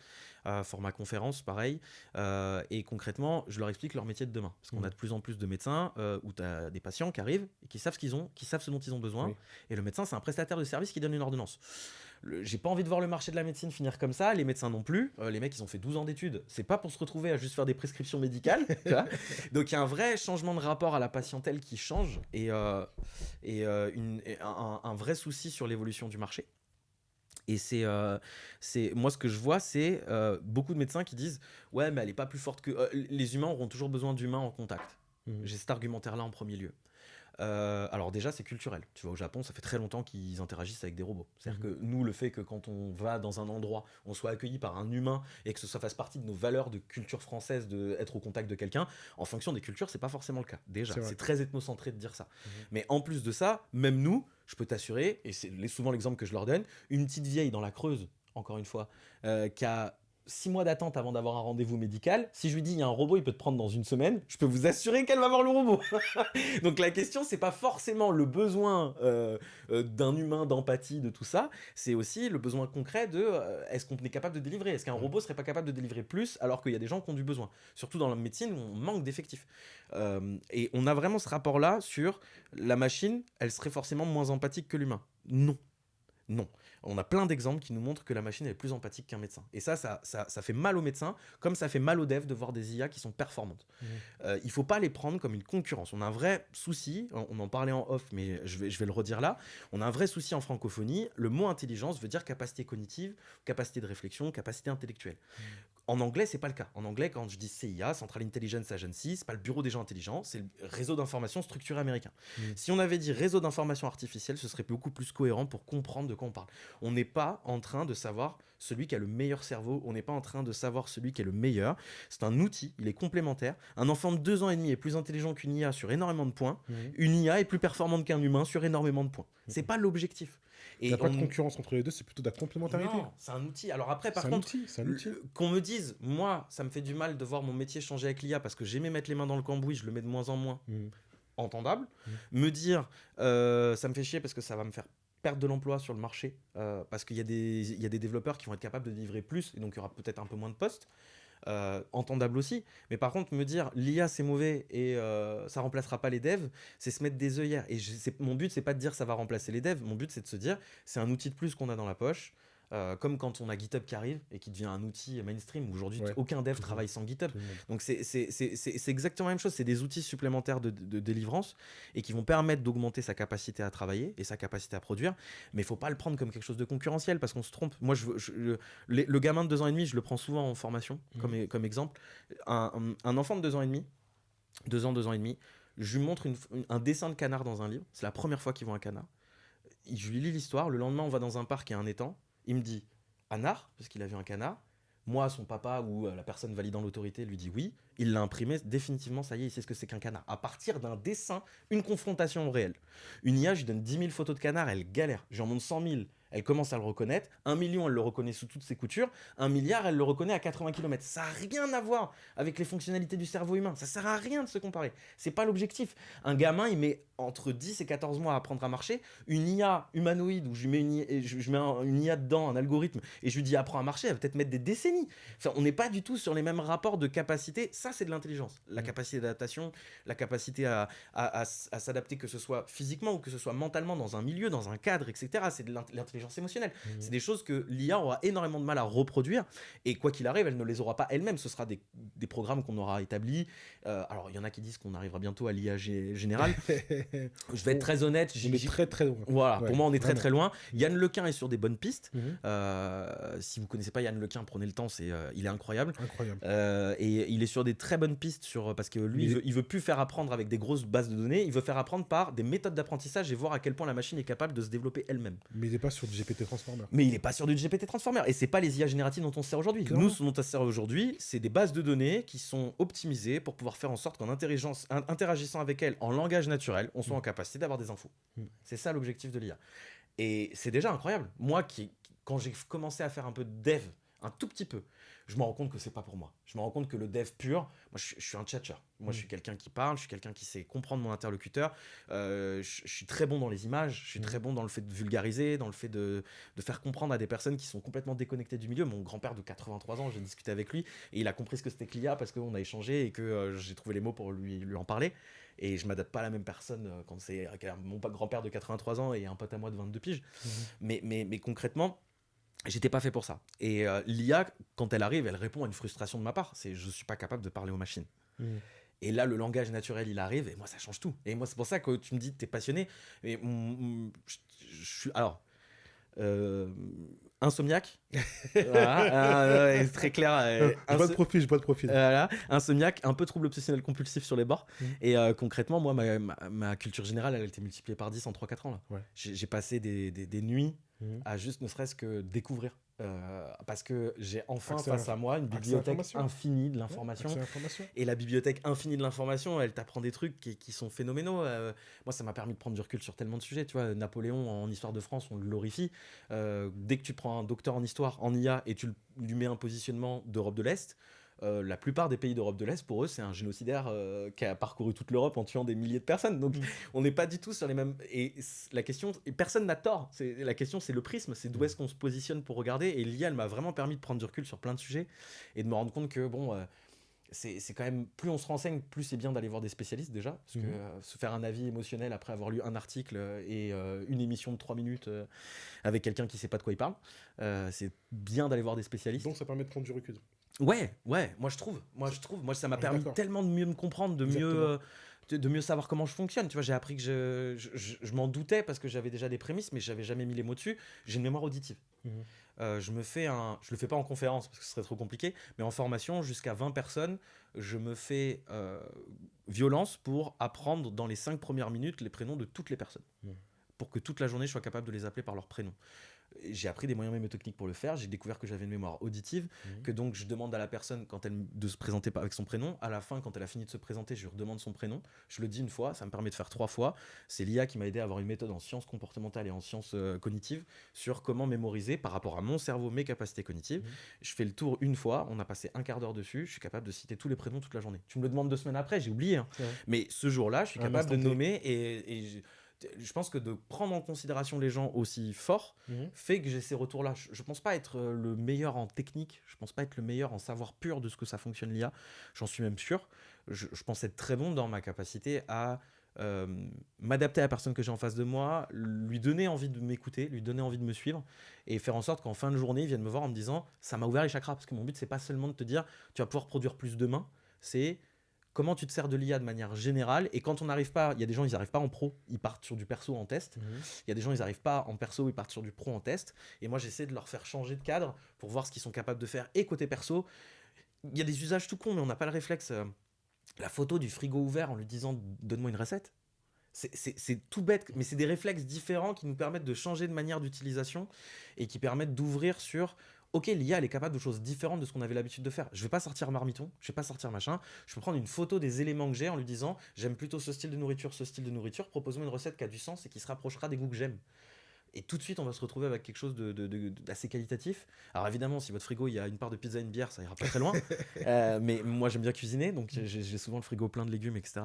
Format conférence, pareil. Et concrètement, je leur explique leur métier de demain. Parce qu'on a de plus en plus de médecins où tu as des patients qui arrivent et qui savent ce qu'ils ont, qui savent ce dont ils ont besoin. Et le médecin, c'est un prestataire de service qui donne une ordonnance. J'ai pas envie de voir le marché de la médecine finir comme ça, les médecins non plus. Les mecs, ils ont fait 12 ans d'études. C'est pas pour se retrouver à juste faire des prescriptions médicales. Tu vois. Donc il y a un vrai changement de rapport à la patientèle qui change et un vrai souci sur l'évolution du marché. Et c'est moi ce que je vois, c'est beaucoup de médecins qui disent ouais, mais elle est pas plus forte que les humains auront toujours besoin d'humains en contact. J'ai cet argumentaire-là en premier lieu. Alors déjà, c'est culturel. Tu vois, au Japon, ça fait très longtemps qu'ils interagissent avec des robots. C'est-à-dire que nous, le fait que quand on va dans un endroit, on soit accueilli par un humain et que ça fasse partie de nos valeurs de culture française d'être au contact de quelqu'un, en fonction des cultures, c'est pas forcément le cas. Déjà, c'est très ethnocentré de dire ça. Mais en plus de ça, même nous, je peux t'assurer, et c'est souvent l'exemple que je leur donne, une petite vieille dans la Creuse, encore une fois, qui a 6 mois d'attente avant d'avoir un rendez-vous médical. Si je lui dis il y a un robot, il peut te prendre dans une semaine, je peux vous assurer qu'elle va voir le robot. Donc la question, c'est pas forcément le besoin d'un humain, d'empathie, de tout ça. C'est aussi le besoin concret de est-ce qu'on est capable de délivrer. Est-ce qu'un robot serait pas capable de délivrer plus alors qu'il y a des gens qui ont du besoin. Surtout dans la médecine où on manque d'effectifs. Et on a vraiment ce rapport-là sur la machine, elle serait forcément moins empathique que l'humain. Non. On a plein d'exemples qui nous montrent que la machine est plus empathique qu'un médecin. Et ça fait mal aux médecins, comme ça fait mal aux devs de voir des IA qui sont performantes. Il ne faut pas les prendre comme une concurrence. On a un vrai souci, on en parlait en off, mais je vais le redire là, on a un vrai souci en francophonie. Le mot intelligence veut dire capacité cognitive, capacité de réflexion, capacité intellectuelle. En anglais, c'est pas le cas. En anglais, quand je dis CIA, Central Intelligence Agency, c'est pas le bureau des gens intelligents, c'est le réseau d'information structuré américain. Si on avait dit réseau d'information artificielle, ce serait beaucoup plus cohérent pour comprendre de quoi on parle. On n'est pas en train de savoir celui qui a le meilleur cerveau, on n'est pas en train de savoir celui qui est le meilleur. C'est un outil, il est complémentaire. Un enfant de 2 ans et demi est plus intelligent qu'une IA sur énormément de points. Une IA est plus performante qu'un humain sur énormément de points. C'est pas l'objectif. Il n'y a pas de concurrence entre les deux, c'est plutôt de la complémentarité. Non, c'est un outil. Alors après, par contre, qu'on me dise, moi, ça me fait du mal de voir mon métier changer avec l'IA parce que j'aimais mettre les mains dans le cambouis, je le mets de moins en moins. Entendable. Me dire, ça me fait chier parce que ça va me faire perdre de l'emploi sur le marché parce qu'il y a des développeurs qui vont être capables de livrer plus et donc il y aura peut-être un peu moins de postes. Entendable aussi, mais par contre me dire l'IA c'est mauvais et ça remplacera pas les devs, c'est se mettre des œillères. Et mon but c'est pas de dire ça va remplacer les devs, mon but c'est de se dire c'est un outil de plus qu'on a dans la poche. Comme quand on a GitHub qui arrive et qui devient un outil mainstream. Aujourd'hui, aucun dev travaille sans GitHub. Donc, c'est exactement la même chose. C'est des outils supplémentaires de délivrance et qui vont permettre d'augmenter sa capacité à travailler et sa capacité à produire. Mais il ne faut pas le prendre comme quelque chose de concurrentiel parce qu'on se trompe. Moi, le gamin de 2 ans et demi, je le prends souvent en formation comme exemple. Un enfant de 2 ans et demi, 2 ans et demi, je lui montre un dessin de canard dans un livre. C'est la première fois qu'il voit un canard. Je lui lis l'histoire. Le lendemain, on va dans un parc et un étang. Il me dit canard, parce qu'il a vu un canard. Moi, son papa ou la personne validant l'autorité lui dit oui. Il l'a imprimé, définitivement, ça y est, il sait ce que c'est qu'un canard. À partir d'un dessin, une confrontation au réel. Une IA, je lui donne 10 000 photos de canard, elle galère. J'en montre 100 000, elle commence à le reconnaître. 1 million, elle le reconnaît sous toutes ses coutures. 1 milliard, elle le reconnaît à 80 km. Ça n'a rien à voir avec les fonctionnalités du cerveau humain. Ça ne sert à rien de se comparer. Ce n'est pas l'objectif. Un gamin, il met entre 10 et 14 mois à apprendre à marcher. Une IA humanoïde où je mets une IA dedans, un algorithme, et je lui dis apprends à marcher, elle va peut-être mettre des décennies. Enfin, on n'est pas du tout sur les mêmes rapports de capacité. Ça, c'est de l'intelligence. La capacité d'adaptation, la capacité à s'adapter, que ce soit physiquement ou que ce soit mentalement, dans un milieu, dans un cadre, etc. C'est de l'intelligence émotionnelle. C'est des choses que l'IA aura énormément de mal à reproduire. Et quoi qu'il arrive, elle ne les aura pas elle-même. Ce sera des programmes qu'on aura établis. Alors, il y en a qui disent qu'on arrivera bientôt à l'IA générale. Je vais être très honnête. On est très très loin. Voilà, pour moi, on est très très loin. Yann Lequin est sur des bonnes pistes. Si vous ne connaissez pas Yann Lequin, prenez le temps. Il est incroyable. Et il est sur des très bonnes pistes parce que lui, il veut plus faire apprendre avec des grosses bases de données. Il veut faire apprendre par des méthodes d'apprentissage et voir à quel point la machine est capable de se développer elle-même. Mais il n'est pas sur du GPT Transformer. Mais il n'est pas sur du GPT Transformer. Et c'est pas les IA génératives dont on se sert aujourd'hui. Nous, ce dont on se sert aujourd'hui, c'est des bases de données qui sont optimisées pour pouvoir faire en sorte qu'en interagissant avec elles en langage naturel, on soit en capacité d'avoir des infos. C'est ça l'objectif de l'IA. Et c'est déjà incroyable. Moi, quand j'ai commencé à faire un peu de dev, un tout petit peu, je me rends compte que c'est pas pour moi. Je me rends compte que le dev pur, moi je suis un tchatcher. Moi je suis quelqu'un qui parle, je suis quelqu'un qui sait comprendre mon interlocuteur. Je suis très bon dans les images, je suis très bon dans le fait de vulgariser, dans le fait de faire comprendre à des personnes qui sont complètement déconnectées du milieu. Mon grand-père de 83 ans, j'ai discuté avec lui et il a compris ce que c'était que l'IA parce qu'on a échangé et que j'ai trouvé les mots pour lui en parler. Et je m'adapte pas à la même personne quand c'est mon grand-père de 83 ans et un pote à moi de 22 piges. Mais concrètement, j'étais pas fait pour ça. Et l'IA, quand elle arrive, elle répond à une frustration de ma part. C'est je suis pas capable de parler aux machines. Et là, le langage naturel, il arrive et moi, ça change tout. Et moi, c'est pour ça que tu me dis que tu es passionné. Et je suis... Alors... insomniaque. Voilà, c'est très clair. J'ai pas de profil. Voilà, insomniaque, un peu trouble obsessionnel compulsif sur les bords. Et concrètement, moi, ma culture générale, elle a été multipliée par 10 en 3-4 ans. Là. J'ai passé des nuits à juste ne serait-ce que découvrir. Parce que j'ai enfin face à moi une bibliothèque infinie de l'information. Et la bibliothèque infinie de l'information, elle t'apprend des trucs qui sont phénoménaux. Moi, ça m'a permis de prendre du recul sur tellement de sujets. Tu vois, Napoléon en histoire de France, on le glorifie. Dès que tu prends un docteur en histoire, en IA, et tu lui mets un positionnement d'Europe de l'Est, la plupart des pays d'Europe de l'Est, pour eux, c'est un génocidaire qui a parcouru toute l'Europe en tuant des milliers de personnes. Donc, on n'est pas du tout sur les mêmes... Et la question... Et personne n'a tort. La question, c'est le prisme. C'est d'où est-ce qu'on se positionne pour regarder. Et l'IA, elle m'a vraiment permis de prendre du recul sur plein de sujets et de me rendre compte que, bon... c'est quand même, plus on se renseigne, plus c'est bien d'aller voir des spécialistes déjà, parce que se faire un avis émotionnel après avoir lu un article et une émission de 3 minutes avec quelqu'un qui sait pas de quoi il parle, c'est bien d'aller voir des spécialistes. Donc ça permet de prendre du recul. Ouais, moi je trouve, ça m'a permis tellement de mieux me comprendre, de mieux savoir comment je fonctionne. Tu vois, j'ai appris que je m'en doutais parce que j'avais déjà des prémices, mais j'avais jamais mis les mots dessus. J'ai une mémoire auditive. Je le fais pas en conférence parce que ce serait trop compliqué, mais en formation, jusqu'à 20 personnes, je me fais violence pour apprendre dans les 5 premières minutes les prénoms de toutes les personnes. Pour que toute la journée, je sois capable de les appeler par leur prénom. J'ai appris des moyens mémotechniques pour le faire. J'ai découvert que j'avais une mémoire auditive, que donc je demande à la personne de se présenter avec son prénom. À la fin, quand elle a fini de se présenter, je lui redemande son prénom. Je le dis une fois, ça me permet de faire 3 fois. C'est l'IA qui m'a aidé à avoir une méthode en sciences comportementales et en sciences cognitives sur comment mémoriser par rapport à mon cerveau, mes capacités cognitives. Je fais le tour une fois, on a passé un quart d'heure dessus. Je suis capable de citer tous les prénoms toute la journée. Tu me le demandes 2 semaines après, j'ai oublié. Mais ce jour-là, je suis capable de nommer et je pense que de prendre en considération les gens aussi forts fait que j'ai ces retours-là. Je pense pas être le meilleur en technique, je pense pas être le meilleur en savoir pur de ce que ça fonctionne l'IA, j'en suis même sûr. Je pense être très bon dans ma capacité à m'adapter à la personne que j'ai en face de moi, lui donner envie de m'écouter, lui donner envie de me suivre et faire en sorte qu'en fin de journée, il vienne me voir en me disant ça m'a ouvert les chakras, parce que mon but c'est pas seulement de te dire tu vas pouvoir produire plus demain, c'est comment tu te sers de l'IA de manière générale. Et quand on n'arrive pas, il y a des gens, ils n'arrivent pas en pro, ils partent sur du perso en test. Il y a des gens, ils n'arrivent pas en perso, ils partent sur du pro en test. Et moi, j'essaie de leur faire changer de cadre pour voir ce qu'ils sont capables de faire. Et côté perso, il y a des usages tout cons, mais on n'a pas le réflexe. La photo du frigo ouvert en lui disant donne-moi une recette. C'est tout bête, mais c'est des réflexes différents qui nous permettent de changer de manière d'utilisation et qui permettent d'ouvrir sur ok, l'IA elle est capable de choses différentes de ce qu'on avait l'habitude de faire. Je vais pas sortir marmiton, je vais pas sortir machin. Je peux prendre une photo des éléments que j'ai en lui disant j'aime plutôt ce style de nourriture, propose-moi une recette qui a du sens et qui se rapprochera des goûts que j'aime. Et tout de suite, on va se retrouver avec quelque chose d'assez qualitatif. Alors évidemment, si votre frigo, il y a une part de pizza et une bière, ça ira pas très loin. Mais moi, j'aime bien cuisiner, donc j'ai souvent le frigo plein de légumes, etc.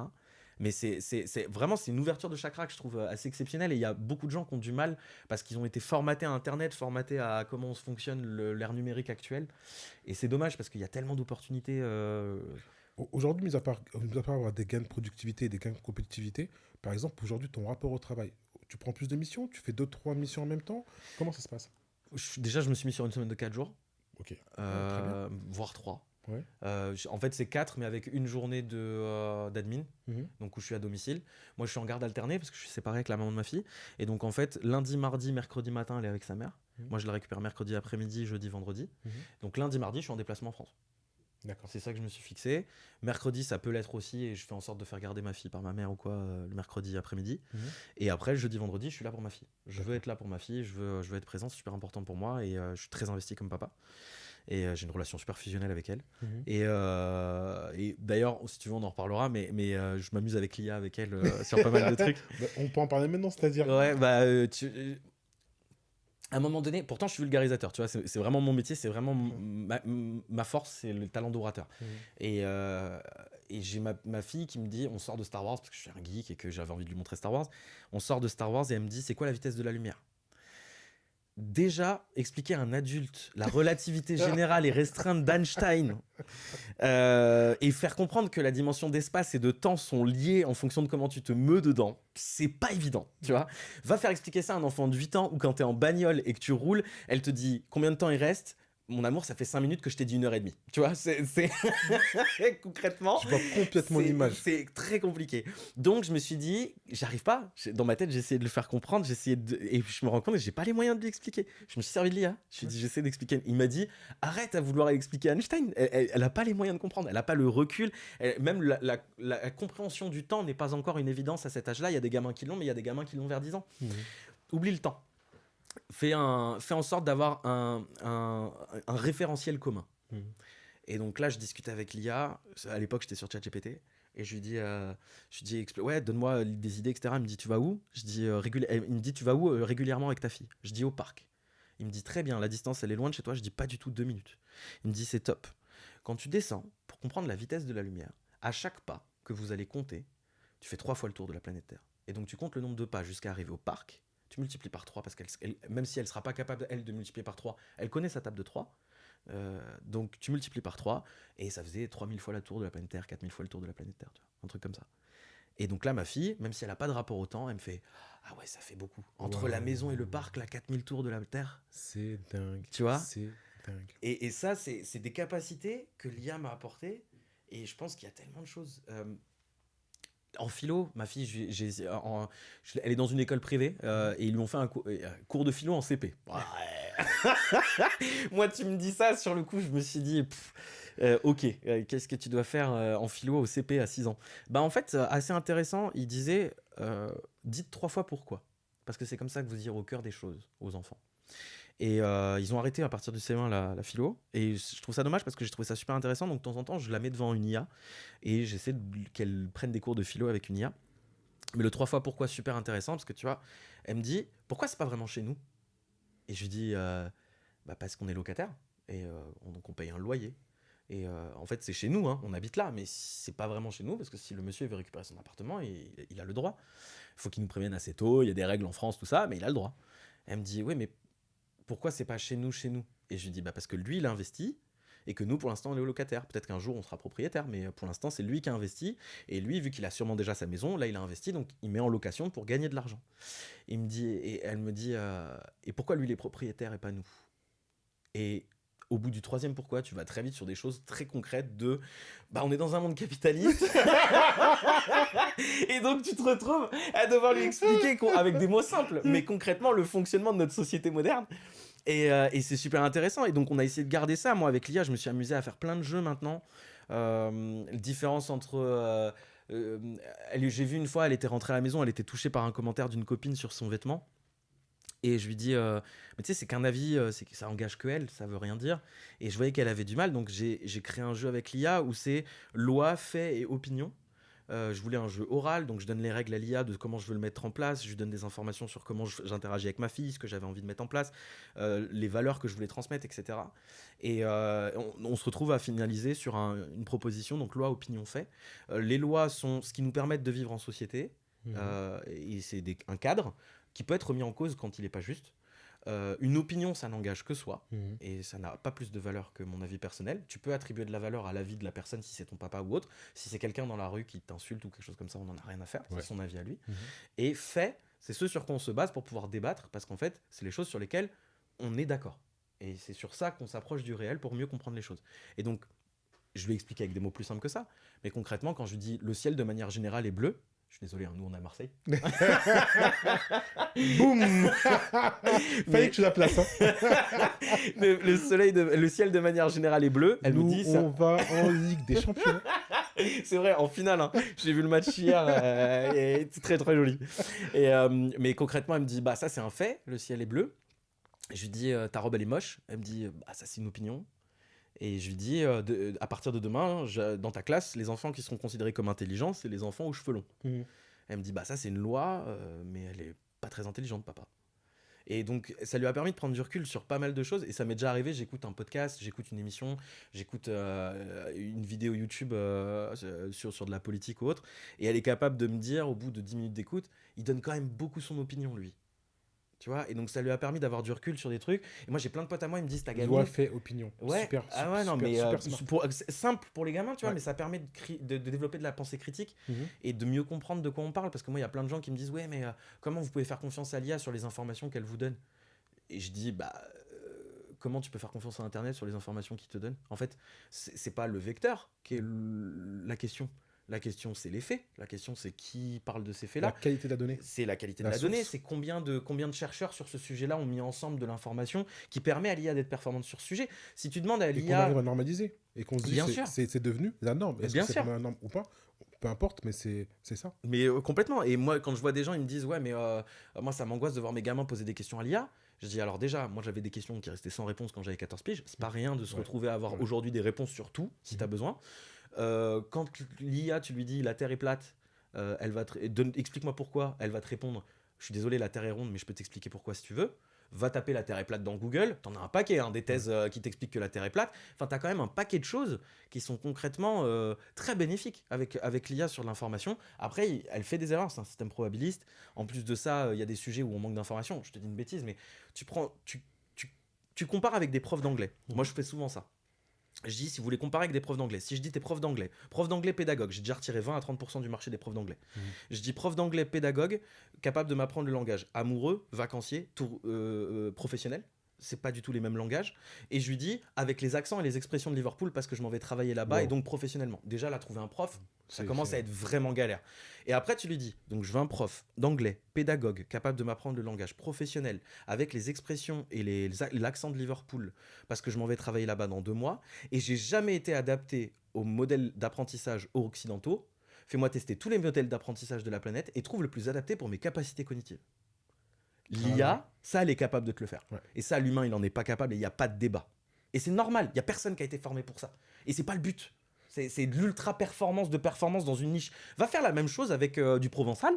Mais c'est vraiment une ouverture de chakra que je trouve assez exceptionnelle. Et il y a beaucoup de gens qui ont du mal parce qu'ils ont été formatés à Internet, formatés à comment fonctionne l'ère numérique actuelle. Et c'est dommage parce qu'il y a tellement d'opportunités. Aujourd'hui, mis à part avoir des gains de productivité et des gains de compétitivité, par exemple, aujourd'hui, ton rapport au travail, tu prends plus de missions, tu fais 2-3 missions en même temps. Comment ça se passe? Déjà, je me suis mis sur une semaine de 4 jours. Ok. Voire 3. Ouais. En fait, c'est 4, mais avec une journée d'admin, donc où je suis à domicile. Moi, je suis en garde alternée parce que je suis séparé avec la maman de ma fille. Et donc, en fait, lundi, mardi, mercredi matin, elle est avec sa mère. Moi, je la récupère mercredi après-midi, jeudi, vendredi. Donc, lundi, mardi, je suis en déplacement en France. D'accord. C'est ça que je me suis fixé. Mercredi, ça peut l'être aussi, et je fais en sorte de faire garder ma fille par ma mère ou quoi le mercredi après-midi. Et après, jeudi, vendredi, je suis là pour ma fille. Je veux être là pour ma fille, je veux être présent, c'est super important pour moi, et je suis très investi comme papa. Et j'ai une relation super fusionnelle avec elle. Et d'ailleurs, si tu veux, on en reparlera, mais je m'amuse avec l'IA avec elle sur pas mal de trucs. On peut en parler maintenant, c'est-à-dire Ouais, à un moment donné, pourtant je suis vulgarisateur, tu vois, c'est vraiment mon métier, c'est vraiment ma force, c'est le talent d'orateur. Et j'ai ma fille qui me dit, on sort de Star Wars, parce que je suis un geek et que j'avais envie de lui montrer Star Wars, on sort de Star Wars et elle me dit, c'est quoi la vitesse de la lumière ? Déjà, expliquer à un adulte la relativité générale et restreinte d'Einstein et faire comprendre que la dimension d'espace et de temps sont liées en fonction de comment tu te meus dedans, c'est pas évident, tu vois. Va faire expliquer ça à un enfant de 8 ans ou quand t'es en bagnole et que tu roules, elle te dit combien de temps il reste. Mon amour, ça fait 5 minutes que je t'ai dit 1h30. Tu vois, c'est... concrètement... Je vois complètement l'image. C'est très compliqué. Donc, je me suis dit, j'arrive pas. Dans ma tête, j'ai essayé de le faire comprendre. Et je me rends compte que j'ai pas les moyens de lui expliquer. Je me suis servi de l'IA. Je me suis dit, j'essaie d'expliquer. Il m'a dit, arrête à vouloir expliquer Einstein. Elle a pas les moyens de comprendre. Elle a pas le recul. Même la compréhension du temps n'est pas encore une évidence à cet âge-là. Il y a des gamins qui l'ont, mais il y a des gamins qui l'ont vers 10 ans. Oublie le temps. Fais en sorte d'avoir un référentiel commun. Et donc là, je discutais avec l'IA. À l'époque, j'étais sur ChatGPT. Et je lui dis, ouais, donne-moi des idées, etc. Il me dit, tu vas où ? Il me dit, tu vas où régulièrement avec ta fille ? Je dis, au parc. Il me dit, très bien, la distance, elle est loin de chez toi. Je dis, pas du tout, 2 minutes. Il me dit, c'est top. Quand tu descends, pour comprendre la vitesse de la lumière, à chaque pas que vous allez compter, tu fais 3 fois le tour de la planète Terre. Et donc, tu comptes le nombre de pas jusqu'à arriver au parc. Tu multiplies par 3 parce qu'elle, même si elle ne sera pas capable, elle, de multiplier par 3, elle connaît sa table de 3. Donc tu multiplies par 3 et ça faisait 3000 fois la tour de la planète Terre, 4000 fois le tour de la planète Terre, tu vois, un truc comme ça. Et donc là, ma fille, même si elle n'a pas de rapport au temps, elle me fait ah ouais, ça fait beaucoup. Entre la maison et le parc, là, 4000 tours de la Terre. C'est dingue. Tu vois ? C'est dingue. Et ça, c'est des capacités que l'IA m'a apportées. Et je pense qu'il y a tellement de choses. En philo, ma fille, elle est dans une école privée et ils lui ont fait un cours de philo en CP. Ouais. Moi, tu me dis ça, sur le coup, je me suis dit, ok, qu'est-ce que tu dois faire en philo au CP à 6 ans ? Bah, en fait, assez intéressant, il disait, dites 3 fois pourquoi. Parce que c'est comme ça que vous irez au cœur des choses aux enfants. Et ils ont arrêté à partir du CE1 la philo. Et je trouve ça dommage parce que j'ai trouvé ça super intéressant. Donc de temps en temps, je la mets devant une IA et j'essaie qu'elle prenne des cours de philo avec une IA. Mais le 3 fois pourquoi, super intéressant parce que tu vois, elle me dit pourquoi c'est pas vraiment chez nous ? Et je lui dis bah parce qu'on est locataire et donc on paye un loyer. Et en fait, c'est chez nous, hein, on habite là, mais c'est pas vraiment chez nous parce que si le monsieur veut récupérer son appartement, il a le droit. Il faut qu'il nous prévienne assez tôt, il y a des règles en France, tout ça, mais il a le droit. Elle me dit oui, mais pourquoi c'est pas chez nous ? Et je lui dis bah parce que lui il a investi et que nous pour l'instant on est locataire. Peut-être qu'un jour on sera propriétaire, mais pour l'instant c'est lui qui a investi et lui vu qu'il a sûrement déjà sa maison, là il a investi donc il met en location pour gagner de l'argent. Et elle me dit et pourquoi lui il est propriétaire et pas nous ? Et au bout du 3e pourquoi, tu vas très vite sur des choses très concrètes de bah on est dans un monde capitaliste et donc tu te retrouves à devoir lui expliquer avec des mots simples mais concrètement le fonctionnement de notre société moderne. Et c'est super intéressant. Et donc, on a essayé de garder ça. Moi, avec l'IA, je me suis amusé à faire plein de jeux maintenant. Différence entre... j'ai vu une fois, elle était rentrée à la maison, elle était touchée par un commentaire d'une copine sur son vêtement. Et je lui dis, mais tu sais, c'est qu'un avis, ça engage que elle, ça veut rien dire. Et je voyais qu'elle avait du mal. Donc, j'ai créé un jeu avec l'IA où c'est loi, fait et opinion. Je voulais un jeu oral, donc je donne les règles à l'IA de comment je veux le mettre en place, je lui donne des informations sur comment j'interagis avec ma fille, ce que j'avais envie de mettre en place, les valeurs que je voulais transmettre, etc. Et on se retrouve à finaliser sur une proposition, donc loi, opinion, fait. Les lois sont ce qui nous permettent de vivre en société, et c'est un cadre qui peut être remis en cause quand il n'est pas juste. Une opinion, ça n'engage que soi, et ça n'a pas plus de valeur que mon avis personnel. Tu peux attribuer de la valeur à l'avis de la personne si c'est ton papa ou autre. Si c'est quelqu'un dans la rue qui t'insulte ou quelque chose comme ça, on n'en a rien à faire, c'est son avis à lui. Et fait, c'est ce sur quoi on se base pour pouvoir débattre, parce qu'en fait, c'est les choses sur lesquelles on est d'accord. Et c'est sur ça qu'on s'approche du réel pour mieux comprendre les choses. Et donc, je lui explique avec des mots plus simples que ça, mais concrètement, quand je lui dis le ciel de manière générale est bleu, je suis désolé, hein, nous on est à Marseille. Boum. Fallait que tu la places. Hein. le ciel de manière générale est bleu. Elle nous, me dit on va en Ligue des Champions. C'est vrai, en finale. Hein. J'ai vu le match hier et c'est très très joli. Mais concrètement, elle me dit bah ça c'est un fait, le ciel est bleu. Et je lui dis ta robe elle est moche. Elle me dit bah ça c'est une opinion. Et je lui dis, à partir de demain, dans ta classe, les enfants qui seront considérés comme intelligents, c'est les enfants aux cheveux longs. Elle me dit, bah ça c'est une loi, mais elle est pas très intelligente, papa. Et donc, ça lui a permis de prendre du recul sur pas mal de choses. Et ça m'est déjà arrivé, j'écoute un podcast, j'écoute une émission, j'écoute une vidéo YouTube sur de la politique ou autre. Et elle est capable de me dire, au bout de 10 minutes d'écoute, il donne quand même beaucoup son opinion, lui. Tu vois, et donc ça lui a permis d'avoir du recul sur des trucs. Et moi j'ai plein de potes à moi, ils me disent t'as gagné. Loi, fait, opinion. Ouais. Super. Ah ouais, non, mais simple pour les gamins, tu vois, Ouais. mais ça permet de développer de la pensée critique et de mieux comprendre de quoi on parle. Parce que moi, il y a plein de gens qui me disent ouais, mais comment vous pouvez faire confiance à l'IA sur les informations qu'elle vous donne ? Et je dis bah comment tu peux faire confiance à Internet sur les informations qu'il te donne ? En fait, c'est pas le vecteur qui est la question. La question, c'est les faits. La question, c'est qui parle de ces faits-là. La qualité de la donnée. C'est la qualité de la donnée. C'est combien de chercheurs sur ce sujet-là ont mis ensemble de l'information qui permet à l'IA d'être performante sur ce sujet. Si tu demandes à l'IA... Et qu'on arrive à normaliser. Et qu'on se dit c'est devenu la norme. Est-ce bien que c'est sûr. la norme ou pas ? Peu importe, mais c'est ça. Mais complètement. Et moi, quand je vois des gens, ils me disent ouais, mais moi, ça m'angoisse de voir mes gamins poser des questions à l'IA. Je dis alors déjà, moi j'avais des questions qui restaient sans réponse quand j'avais 14 piges. C'est pas rien de se retrouver à avoir aujourd'hui des réponses sur tout, si tu as besoin. Quand l'IA, tu lui dis la Terre est plate, elle va explique-moi pourquoi, elle va te répondre je suis désolé, la Terre est ronde, mais je peux t'expliquer pourquoi si tu veux. Va taper la Terre est plate dans Google, t'en as un paquet, hein, des thèses qui t'expliquent que la Terre est plate. Enfin, t'as quand même un paquet de choses qui sont concrètement très bénéfiques avec l'IA sur l'information. Après, elle fait des erreurs, c'est un système probabiliste. En plus de ça, il y a des sujets où on manque d'informations. Je te dis une bêtise, mais tu compares avec des profs d'anglais. Moi, je fais souvent ça. Je dis, si vous voulez comparer avec des profs d'anglais, si je dis t'es prof d'anglais pédagogue, j'ai déjà retiré 20 à 30% du marché des profs d'anglais. Je dis prof d'anglais pédagogue, capable de m'apprendre le langage amoureux, vacancier, professionnel. C'est pas du tout les mêmes langages. Et je lui dis, avec les accents et les expressions de Liverpool, parce que je m'en vais travailler là-bas et donc professionnellement. Déjà, là, trouver un prof, ça commence à être vraiment galère. Et après, tu lui dis, donc je veux un prof d'anglais, pédagogue, capable de m'apprendre le langage professionnel, avec les expressions et l'accent de Liverpool, parce que je m'en vais travailler là-bas dans 2 mois. Et j'ai jamais été adapté aux modèles d'apprentissage occidentaux. Fais-moi tester tous les modèles d'apprentissage de la planète et trouve le plus adapté pour mes capacités cognitives. L'IA, ça, elle est capable de te le faire. Ouais. Et ça, l'humain, il n'en est pas capable et il n'y a pas de débat. Et c'est normal, il n'y a personne qui a été formé pour ça. Et c'est pas le but. C'est de l'ultra-performance dans une niche. Va faire la même chose avec du provençal.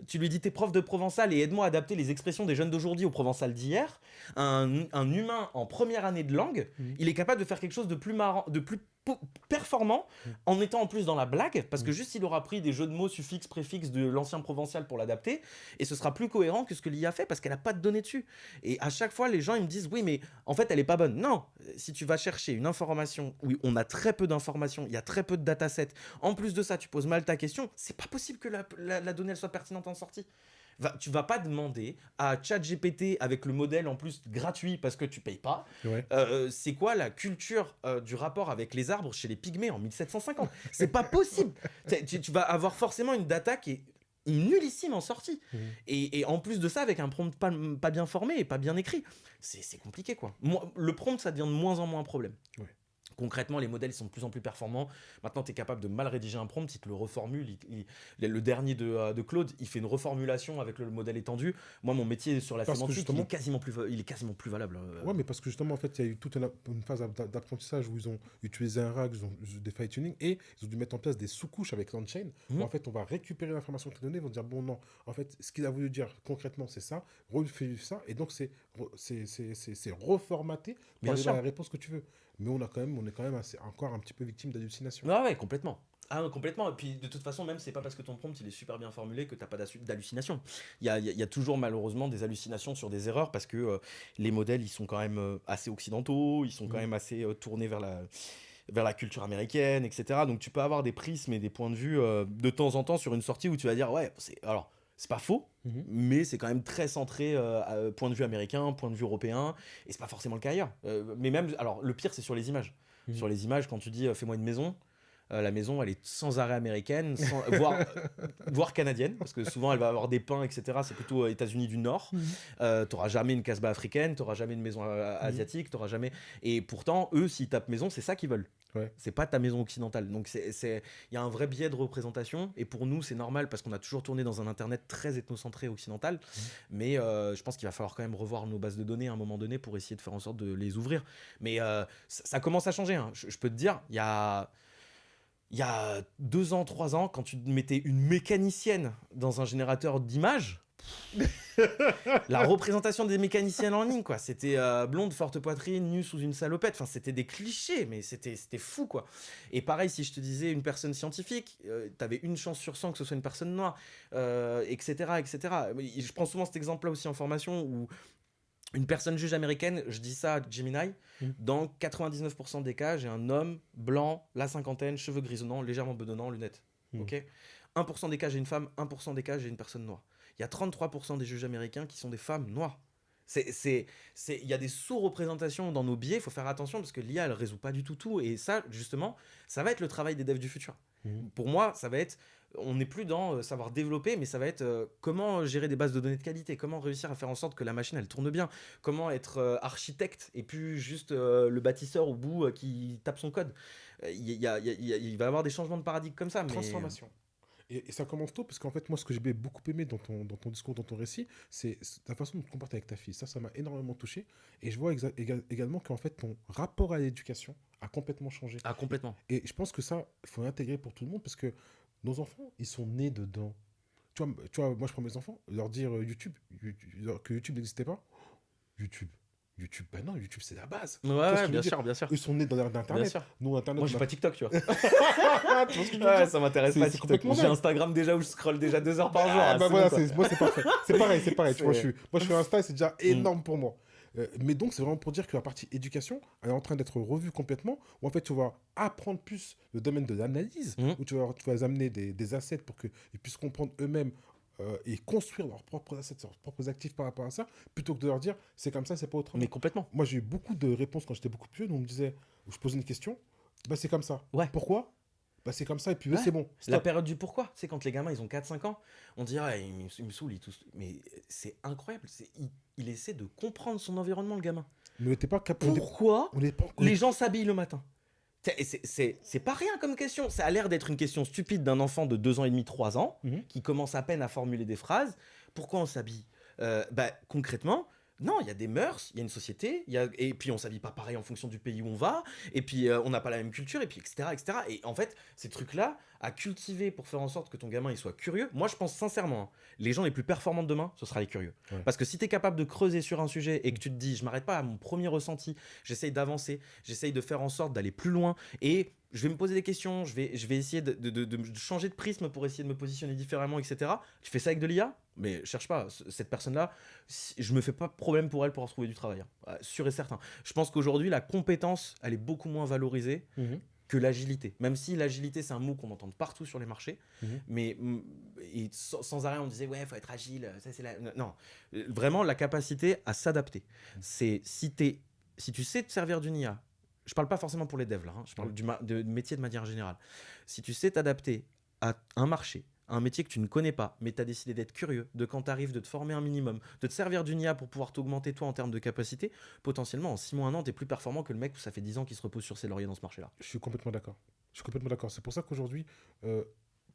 Tu lui dis, t'es prof de provençal et aide-moi à adapter les expressions des jeunes d'aujourd'hui au provençal d'hier. Un humain en première année de langue, il est capable de faire quelque chose de plus marrant, de plus performant, en étant en plus dans la blague, parce que juste il aura pris des jeux de mots suffixes, préfixes de l'ancien provençal pour l'adapter, et ce sera plus cohérent que ce que l'IA fait, parce qu'elle n'a pas de données dessus. Et à chaque fois, les gens ils me disent, oui, mais en fait, elle est pas bonne. Non, si tu vas chercher une information où on a très peu d'informations, il y a très peu de datasets, en plus de ça, tu poses mal ta question, c'est pas possible que la donnée elle soit pertinente en sortie. Tu vas pas demander à ChatGPT avec le modèle en plus gratuit parce que tu payes pas. Ouais. C'est quoi la culture du rapport avec les arbres chez les pygmées en 1750 ? C'est pas possible. Tu vas avoir forcément une data qui est nullissime en sortie. Et en plus de ça, avec un prompt pas bien formé et pas bien écrit, c'est compliqué quoi. Le prompt, ça devient de moins en moins un problème. Ouais. Concrètement, les modèles sont de plus en plus performants. Maintenant, tu es capable de mal rédiger un prompt, il te le reformule. Le dernier de Claude, il fait une reformulation avec le modèle étendu. Moi, mon métier sur la sémantique, il est quasiment plus valable. Ouais, mais parce que justement, en fait, il y a eu toute une phase d'apprentissage où ils ont utilisé un RAG, ils ont des fine-tuning et ils ont dû mettre en place des sous-couches avec LangChain où en fait, on va récupérer l'information qui est donnée, ils vont dire, bon, non, en fait, ce qu'il a voulu dire concrètement, c'est ça, refais ça, et donc c'est reformaté pour aller à la réponse que tu veux. Mais on est quand même encore un petit peu victime d'hallucinations. Ah ouais, complètement. Complètement. Et puis de toute façon, même c'est pas parce que ton prompt il est super bien formulé que t'as pas d'hallucination. Il y a toujours malheureusement des hallucinations sur des erreurs parce que les modèles ils sont quand même assez occidentaux, ils sont quand même assez tournés vers la culture américaine, etc. Donc tu peux avoir des prismes et des points de vue de temps en temps sur une sortie où tu vas dire ouais, c'est pas faux, mais c'est quand même très centré point de vue américain, point de vue européen, et c'est pas forcément le cas ailleurs. Mais même, alors le pire c'est sur les images. Sur les images, quand tu dis fais-moi une maison, la maison elle est sans arrêt américaine, voire canadienne, parce que souvent elle va avoir des pins, etc. C'est plutôt États-Unis du Nord. T'auras jamais une casbah africaine, t'auras jamais une maison asiatique, t'auras jamais. Et pourtant, eux, s'ils tapent maison, c'est ça qu'ils veulent. Ouais. C'est pas ta maison occidentale. Donc il y a un vrai biais de représentation. Et pour nous, c'est normal parce qu'on a toujours tourné dans un internet très ethnocentré occidental. Mais je pense qu'il va falloir quand même revoir nos bases de données à un moment donné pour essayer de faire en sorte de les ouvrir. Mais ça commence à changer. Hein. Je peux te dire, il y a 2 ans, 3 ans, quand tu mettais une mécanicienne dans un générateur d'images, la représentation des mécaniciennes en ligne, quoi. C'était blonde, forte poitrine, nue sous une salopette. Enfin, c'était des clichés, mais c'était fou, quoi. Et pareil, si je te disais une personne scientifique, t'avais une chance sur 100 que ce soit une personne noire, etc., etc. Je prends souvent cet exemple-là aussi en formation où une personne juge américaine, je dis ça à Gemini, dans 99% des cas, j'ai un homme blanc, la cinquantaine, cheveux grisonnants, légèrement bedonnants, lunettes. Ok ? 1% des cas, j'ai une femme, 1% des cas, j'ai une personne noire. Il y a 33% des juges américains qui sont des femmes noires. Il y a des sous-représentations dans nos biais, il faut faire attention parce que l'IA, elle ne résout pas du tout. Et ça, justement, ça va être le travail des devs du futur. Pour moi, ça va être... On n'est plus dans savoir développer, mais ça va être comment gérer des bases de données de qualité, comment réussir à faire en sorte que la machine, elle tourne bien, comment être architecte et plus juste le bâtisseur au bout qui tape son code. Il va y avoir des changements de paradigme comme ça. Transformation. Et ça commence tôt, parce qu'en fait, moi, ce que j'ai beaucoup aimé dans ton discours, dans ton récit, c'est ta façon de te comporter avec ta fille. Ça m'a énormément touché. Et je vois également qu'en fait, ton rapport à l'éducation a complètement changé. Ah, complètement. Et je pense que ça, il faut l'intégrer pour tout le monde, parce que nos enfants, ils sont nés dedans. Tu vois, moi, je prends mes enfants, leur dire que YouTube n'existait pas. YouTube, ben non, YouTube c'est la base. Ouais, bien sûr. Ils sont nés dans l'ère d'Internet. Nous, Internet. Moi, j'ai pas TikTok, tu vois. Ça m'intéresse pas TikTok. J'ai Instagram déjà où je scrolle déjà 2 heures par jour. Bah voilà, moi c'est parfait. C'est pareil. Tu vois, moi je suis Insta et c'est déjà énorme pour moi. Mais donc, c'est vraiment pour dire que la partie éducation, elle est en train d'être revue complètement, où en fait, tu vas apprendre plus le domaine de l'analyse, où tu vas les amener des assets pour qu'ils puissent comprendre eux-mêmes et construire leurs propres assets, leurs propres actifs par rapport à ça, plutôt que de leur dire c'est comme ça, c'est pas autrement. Mais complètement. Moi, j'ai eu beaucoup de réponses quand j'étais beaucoup plus jeune, où on me disait, où je posais une question, bah c'est comme ça. Ouais. Pourquoi? Bah c'est comme ça, et puis Ouais. c'est bon. La Stop. période du pourquoi, c'est quand les gamins ils ont 4-5 ans, on dit ah, il me saoule, mais c'est incroyable, il essaie de comprendre son environnement le gamin. Mais on n'était pas capable. Pourquoi les gens s'habillent le matin? C'est pas rien comme question, ça a l'air d'être une question stupide d'un enfant de 2 ans et demi, 3 ans, qui commence à peine à formuler des phrases. Pourquoi on s'habille? Concrètement, non, il y a des mœurs, il y a une société, et puis on s'habille pas pareil en fonction du pays où on va, et puis on n'a pas la même culture, et puis etc., etc. Et en fait, ces trucs-là, à cultiver pour faire en sorte que ton gamin il soit curieux, moi je pense sincèrement, hein, les gens les plus performants de demain, ce sera les curieux. Ouais. Parce que si tu es capable de creuser sur un sujet et que tu te dis, je m'arrête pas à mon premier ressenti, j'essaye d'avancer, j'essaye de faire en sorte d'aller plus loin, et je vais me poser des questions, je vais essayer de changer de prisme pour essayer de me positionner différemment, etc. Tu fais ça avec de l'IA, mais cherche pas, cette personne-là, je me fais pas de problème pour elle pour retrouver du travail. Hein. Sûr et certain. Je pense qu'aujourd'hui, la compétence, elle est beaucoup moins valorisée que l'agilité. Même si l'agilité, c'est un mot qu'on entend partout sur les marchés, mais et sans arrêt, on disait, ouais, il faut être agile. Ça, c'est non, vraiment, la capacité à s'adapter. C'est si tu sais te servir d'une IA, je parle pas forcément pour les devs là, hein, je parle de métier de manière générale. Si tu sais t'adapter à un marché, à un métier que tu ne connais pas, mais tu as décidé d'être curieux, de quand tu arrives, de te former un minimum, de te servir d'une IA pour pouvoir t'augmenter toi en termes de capacité, potentiellement en 6 mois, 1 an, tu es plus performant que le mec où ça fait 10 ans qu'il se repose sur ses lauriers dans ce marché-là. Je suis complètement d'accord. C'est pour ça qu'aujourd'hui,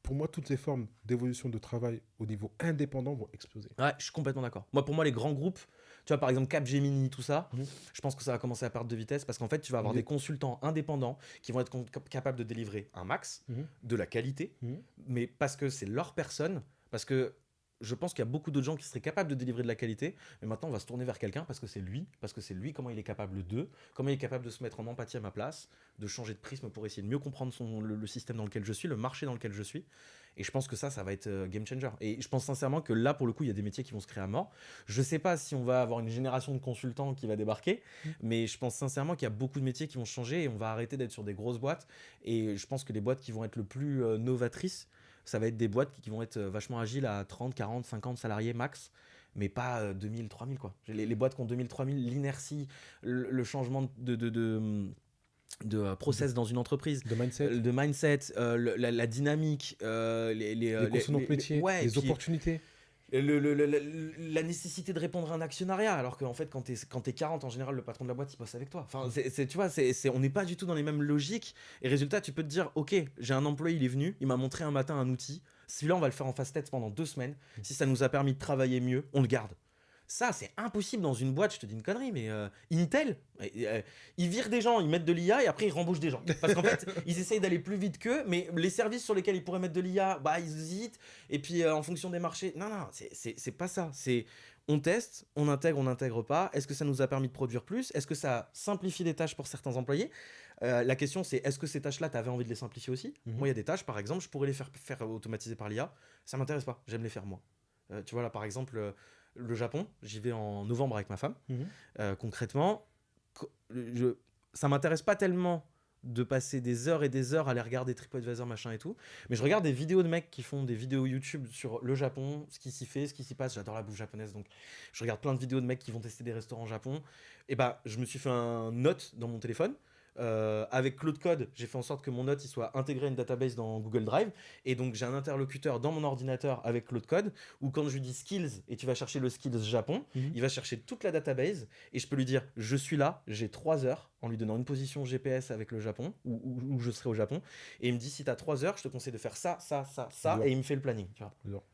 pour moi, toutes les formes d'évolution de travail au niveau indépendant vont exploser. Ouais, je suis complètement d'accord. Moi, pour moi, les grands groupes, tu vois, par exemple Capgemini, tout ça, je pense que ça va commencer à perdre de vitesse parce qu'en fait, tu vas avoir des consultants indépendants qui vont être capables de délivrer un max, de la qualité, mais parce que c'est leur personne, parce que je pense qu'il y a beaucoup d'autres gens qui seraient capables de délivrer de la qualité, mais maintenant on va se tourner vers quelqu'un parce que c'est lui comment il est capable comment il est capable de se mettre en empathie à ma place, de changer de prisme pour essayer de mieux comprendre le système dans lequel je suis, le marché dans lequel je suis. Et je pense que ça va être game changer. Et je pense sincèrement que là, pour le coup, il y a des métiers qui vont se créer à mort. Je sais pas si on va avoir une génération de consultants qui va débarquer, mais je pense sincèrement qu'il y a beaucoup de métiers qui vont changer et on va arrêter d'être sur des grosses boîtes. Et je pense que les boîtes qui vont être le plus novatrices, ça va être des boîtes qui vont être vachement agiles à 30, 40, 50 salariés max, mais pas 2000, 3000 quoi. Les boîtes qui ont 2000, 3000, l'inertie, le changement de process dans une entreprise, de mindset, la dynamique, les consonances métiers, les opportunités. La nécessité de répondre à un actionnariat, alors qu'en fait quand t'es 40, en général le patron de la boîte il bosse avec toi. Enfin, tu vois, on n'est pas du tout dans les mêmes logiques, et résultat tu peux te dire ok, j'ai un employé, il est venu, il m'a montré un matin un outil, celui-là on va le faire en fast-test pendant 2 semaines, si ça nous a permis de travailler mieux, on le garde. Ça, c'est impossible dans une boîte, je te dis une connerie, mais Intel, ils virent des gens, ils mettent de l'IA et après ils rembauchent des gens. Parce qu'en fait, ils essayent d'aller plus vite qu'eux, mais les services sur lesquels ils pourraient mettre de l'IA, ils hésitent. Et puis en fonction des marchés, non, c'est pas ça. C'est on teste, on n'intègre pas. Est-ce que ça nous a permis de produire plus? Est-ce que ça simplifie des tâches pour certains employés? La question, c'est est-ce que ces tâches-là, tu avais envie de les simplifier aussi? Moi, il y a des tâches, par exemple, je pourrais les faire automatiser par l'IA. Ça m'intéresse pas, j'aime les faire moi. Tu vois, là, par exemple... le Japon, j'y vais en novembre avec ma femme. Concrètement, ça m'intéresse pas tellement de passer des heures et des heures à aller regarder TripAdvisor, machin et tout, mais je regarde des vidéos de mecs qui font des vidéos YouTube sur le Japon, ce qui s'y fait, ce qui s'y passe. J'adore la bouffe japonaise, donc je regarde plein de vidéos de mecs qui vont tester des restaurants au Japon. Et je me suis fait un note dans mon téléphone. Avec Claude Code, j'ai fait en sorte que mon note il soit intégré à une database dans Google Drive, et donc j'ai un interlocuteur dans mon ordinateur avec Claude Code où quand je lui dis skills et tu vas chercher le skills Japon, il va chercher toute la database et je peux lui dire je suis là, j'ai 3 heures en lui donnant une position GPS avec le Japon où je serai au Japon, et il me dit si tu as 3 heures je te conseille de faire ça, et il me fait le planning, tu vois.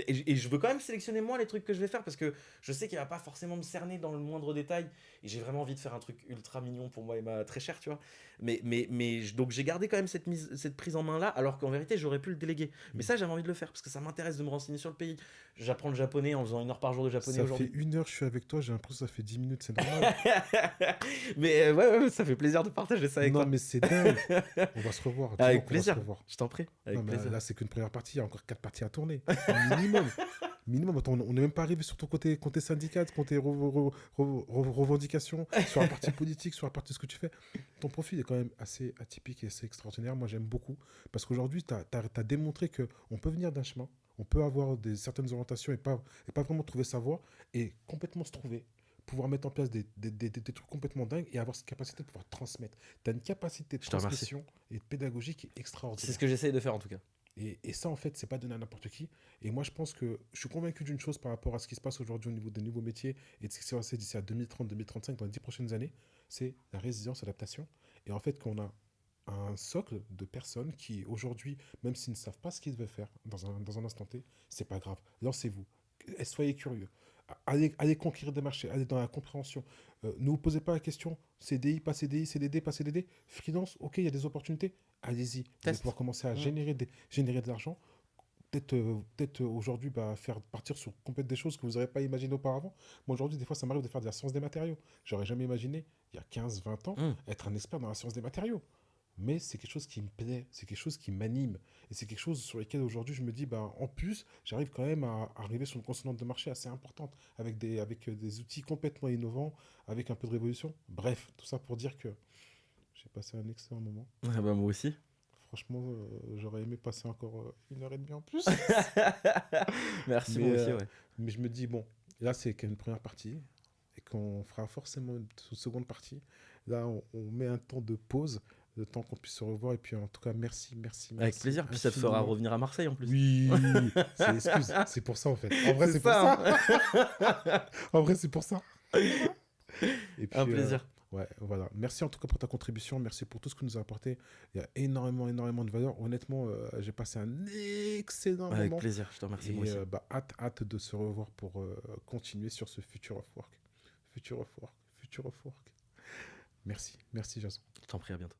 Et je veux quand même sélectionner moi les trucs que je vais faire parce que je sais qu'il va pas forcément me cerner dans le moindre détail et j'ai vraiment envie de faire un truc ultra mignon pour moi et très cher, tu vois. Donc j'ai gardé quand même cette prise en main là, alors qu'en vérité j'aurais pu le déléguer. Mais ça j'avais envie de le faire parce que ça m'intéresse de me renseigner sur le pays. J'apprends le japonais en faisant 1 heure par jour de japonais aujourd'hui. Ça fait 1 heure je suis avec toi, j'ai l'impression que ça fait 10 minutes, c'est normal. Mais ouais, ça fait plaisir de partager ça avec toi. Non mais c'est dingue. On va se revoir. Avec plaisir. Je t'en prie. Avec plaisir. Là c'est qu'une première partie, il y a encore 4 parties à tourner. Minimum. Minimum, attends, on n'est même pas arrivé sur ton côté syndicat, côté revendication, sur la partie politique, sur la partie de ce que tu fais. Ton profil est quand même assez atypique et assez extraordinaire. Moi, j'aime beaucoup. Parce qu'aujourd'hui, tu as démontré qu'on peut venir d'un chemin, on peut avoir certaines orientations et pas vraiment trouver sa voie, et complètement se trouver, pouvoir mettre en place des trucs complètement dingues et avoir cette capacité de pouvoir transmettre. Tu as une capacité de Je te remercie. transmission et de pédagogie qui est C'est extraordinaire. ce que j'essaye de faire en tout cas. Et ça, en fait, c'est pas donné à n'importe qui. Et moi, je pense que je suis convaincu d'une chose par rapport à ce qui se passe aujourd'hui au niveau des nouveaux métiers et de ce qui s'est passé d'ici à 2030, 2035, dans les 10 prochaines années, c'est la résilience, l'adaptation. Et en fait, qu'on a un socle de personnes qui, aujourd'hui, même s'ils ne savent pas ce qu'ils veulent faire dans un instant T, c'est pas grave. Lancez-vous. Soyez curieux. Allez conquérir des marchés. Allez dans la compréhension. Ne vous posez pas la question CDI, pas CDI, CDD, pas CDD. Freelance, ok, il y a des opportunités. Allez-y. Vous allez Test. pouvoir commencer à générer de l'argent. Peut-être aujourd'hui, faire partir sur complètement des choses que vous n'aurez pas imaginées auparavant. Moi, aujourd'hui, des fois, ça m'arrive de faire de la science des matériaux. J'aurais jamais imaginé, il y a 15, 20 ans, Mmh. être un expert dans la science des matériaux. Mais c'est quelque chose qui me plaît, c'est quelque chose qui m'anime. Et c'est quelque chose sur lequel aujourd'hui je me dis, en plus, j'arrive quand même à arriver sur une consonance de marché assez importante, avec des outils complètement innovants, avec un peu de révolution. Bref, tout ça pour dire que j'ai passé un excellent moment. Ah bah, moi aussi. Franchement, j'aurais aimé passer encore 1 heure et demie en plus. Merci, Mais, moi aussi, ouais. mais je me dis, bon, là, c'est qu'une première partie et qu'on fera forcément une seconde partie. Là, on met un temps de pause, le temps qu'on puisse se revoir. Et puis, en tout cas, merci, merci, Avec merci plaisir. Puis ça te fera infiniment. revenir à Marseille en plus. Oui, c'est l'excuse. C'est pour ça, en fait. En vrai, c'est pour ça. hein. En vrai, c'est pour ça. Et puis, Un plaisir. ouais, voilà. Merci en tout cas pour ta contribution. Merci pour tout ce que tu nous as apporté. Il y a énormément, énormément de valeur. Honnêtement, j'ai passé un excellent Avec moment. plaisir, je te remercie, Et moi aussi. hâte de se revoir pour continuer sur ce Future of Work. Future of Work. Future of Work. Merci. Merci, Jason. Je t'en prie, à bientôt.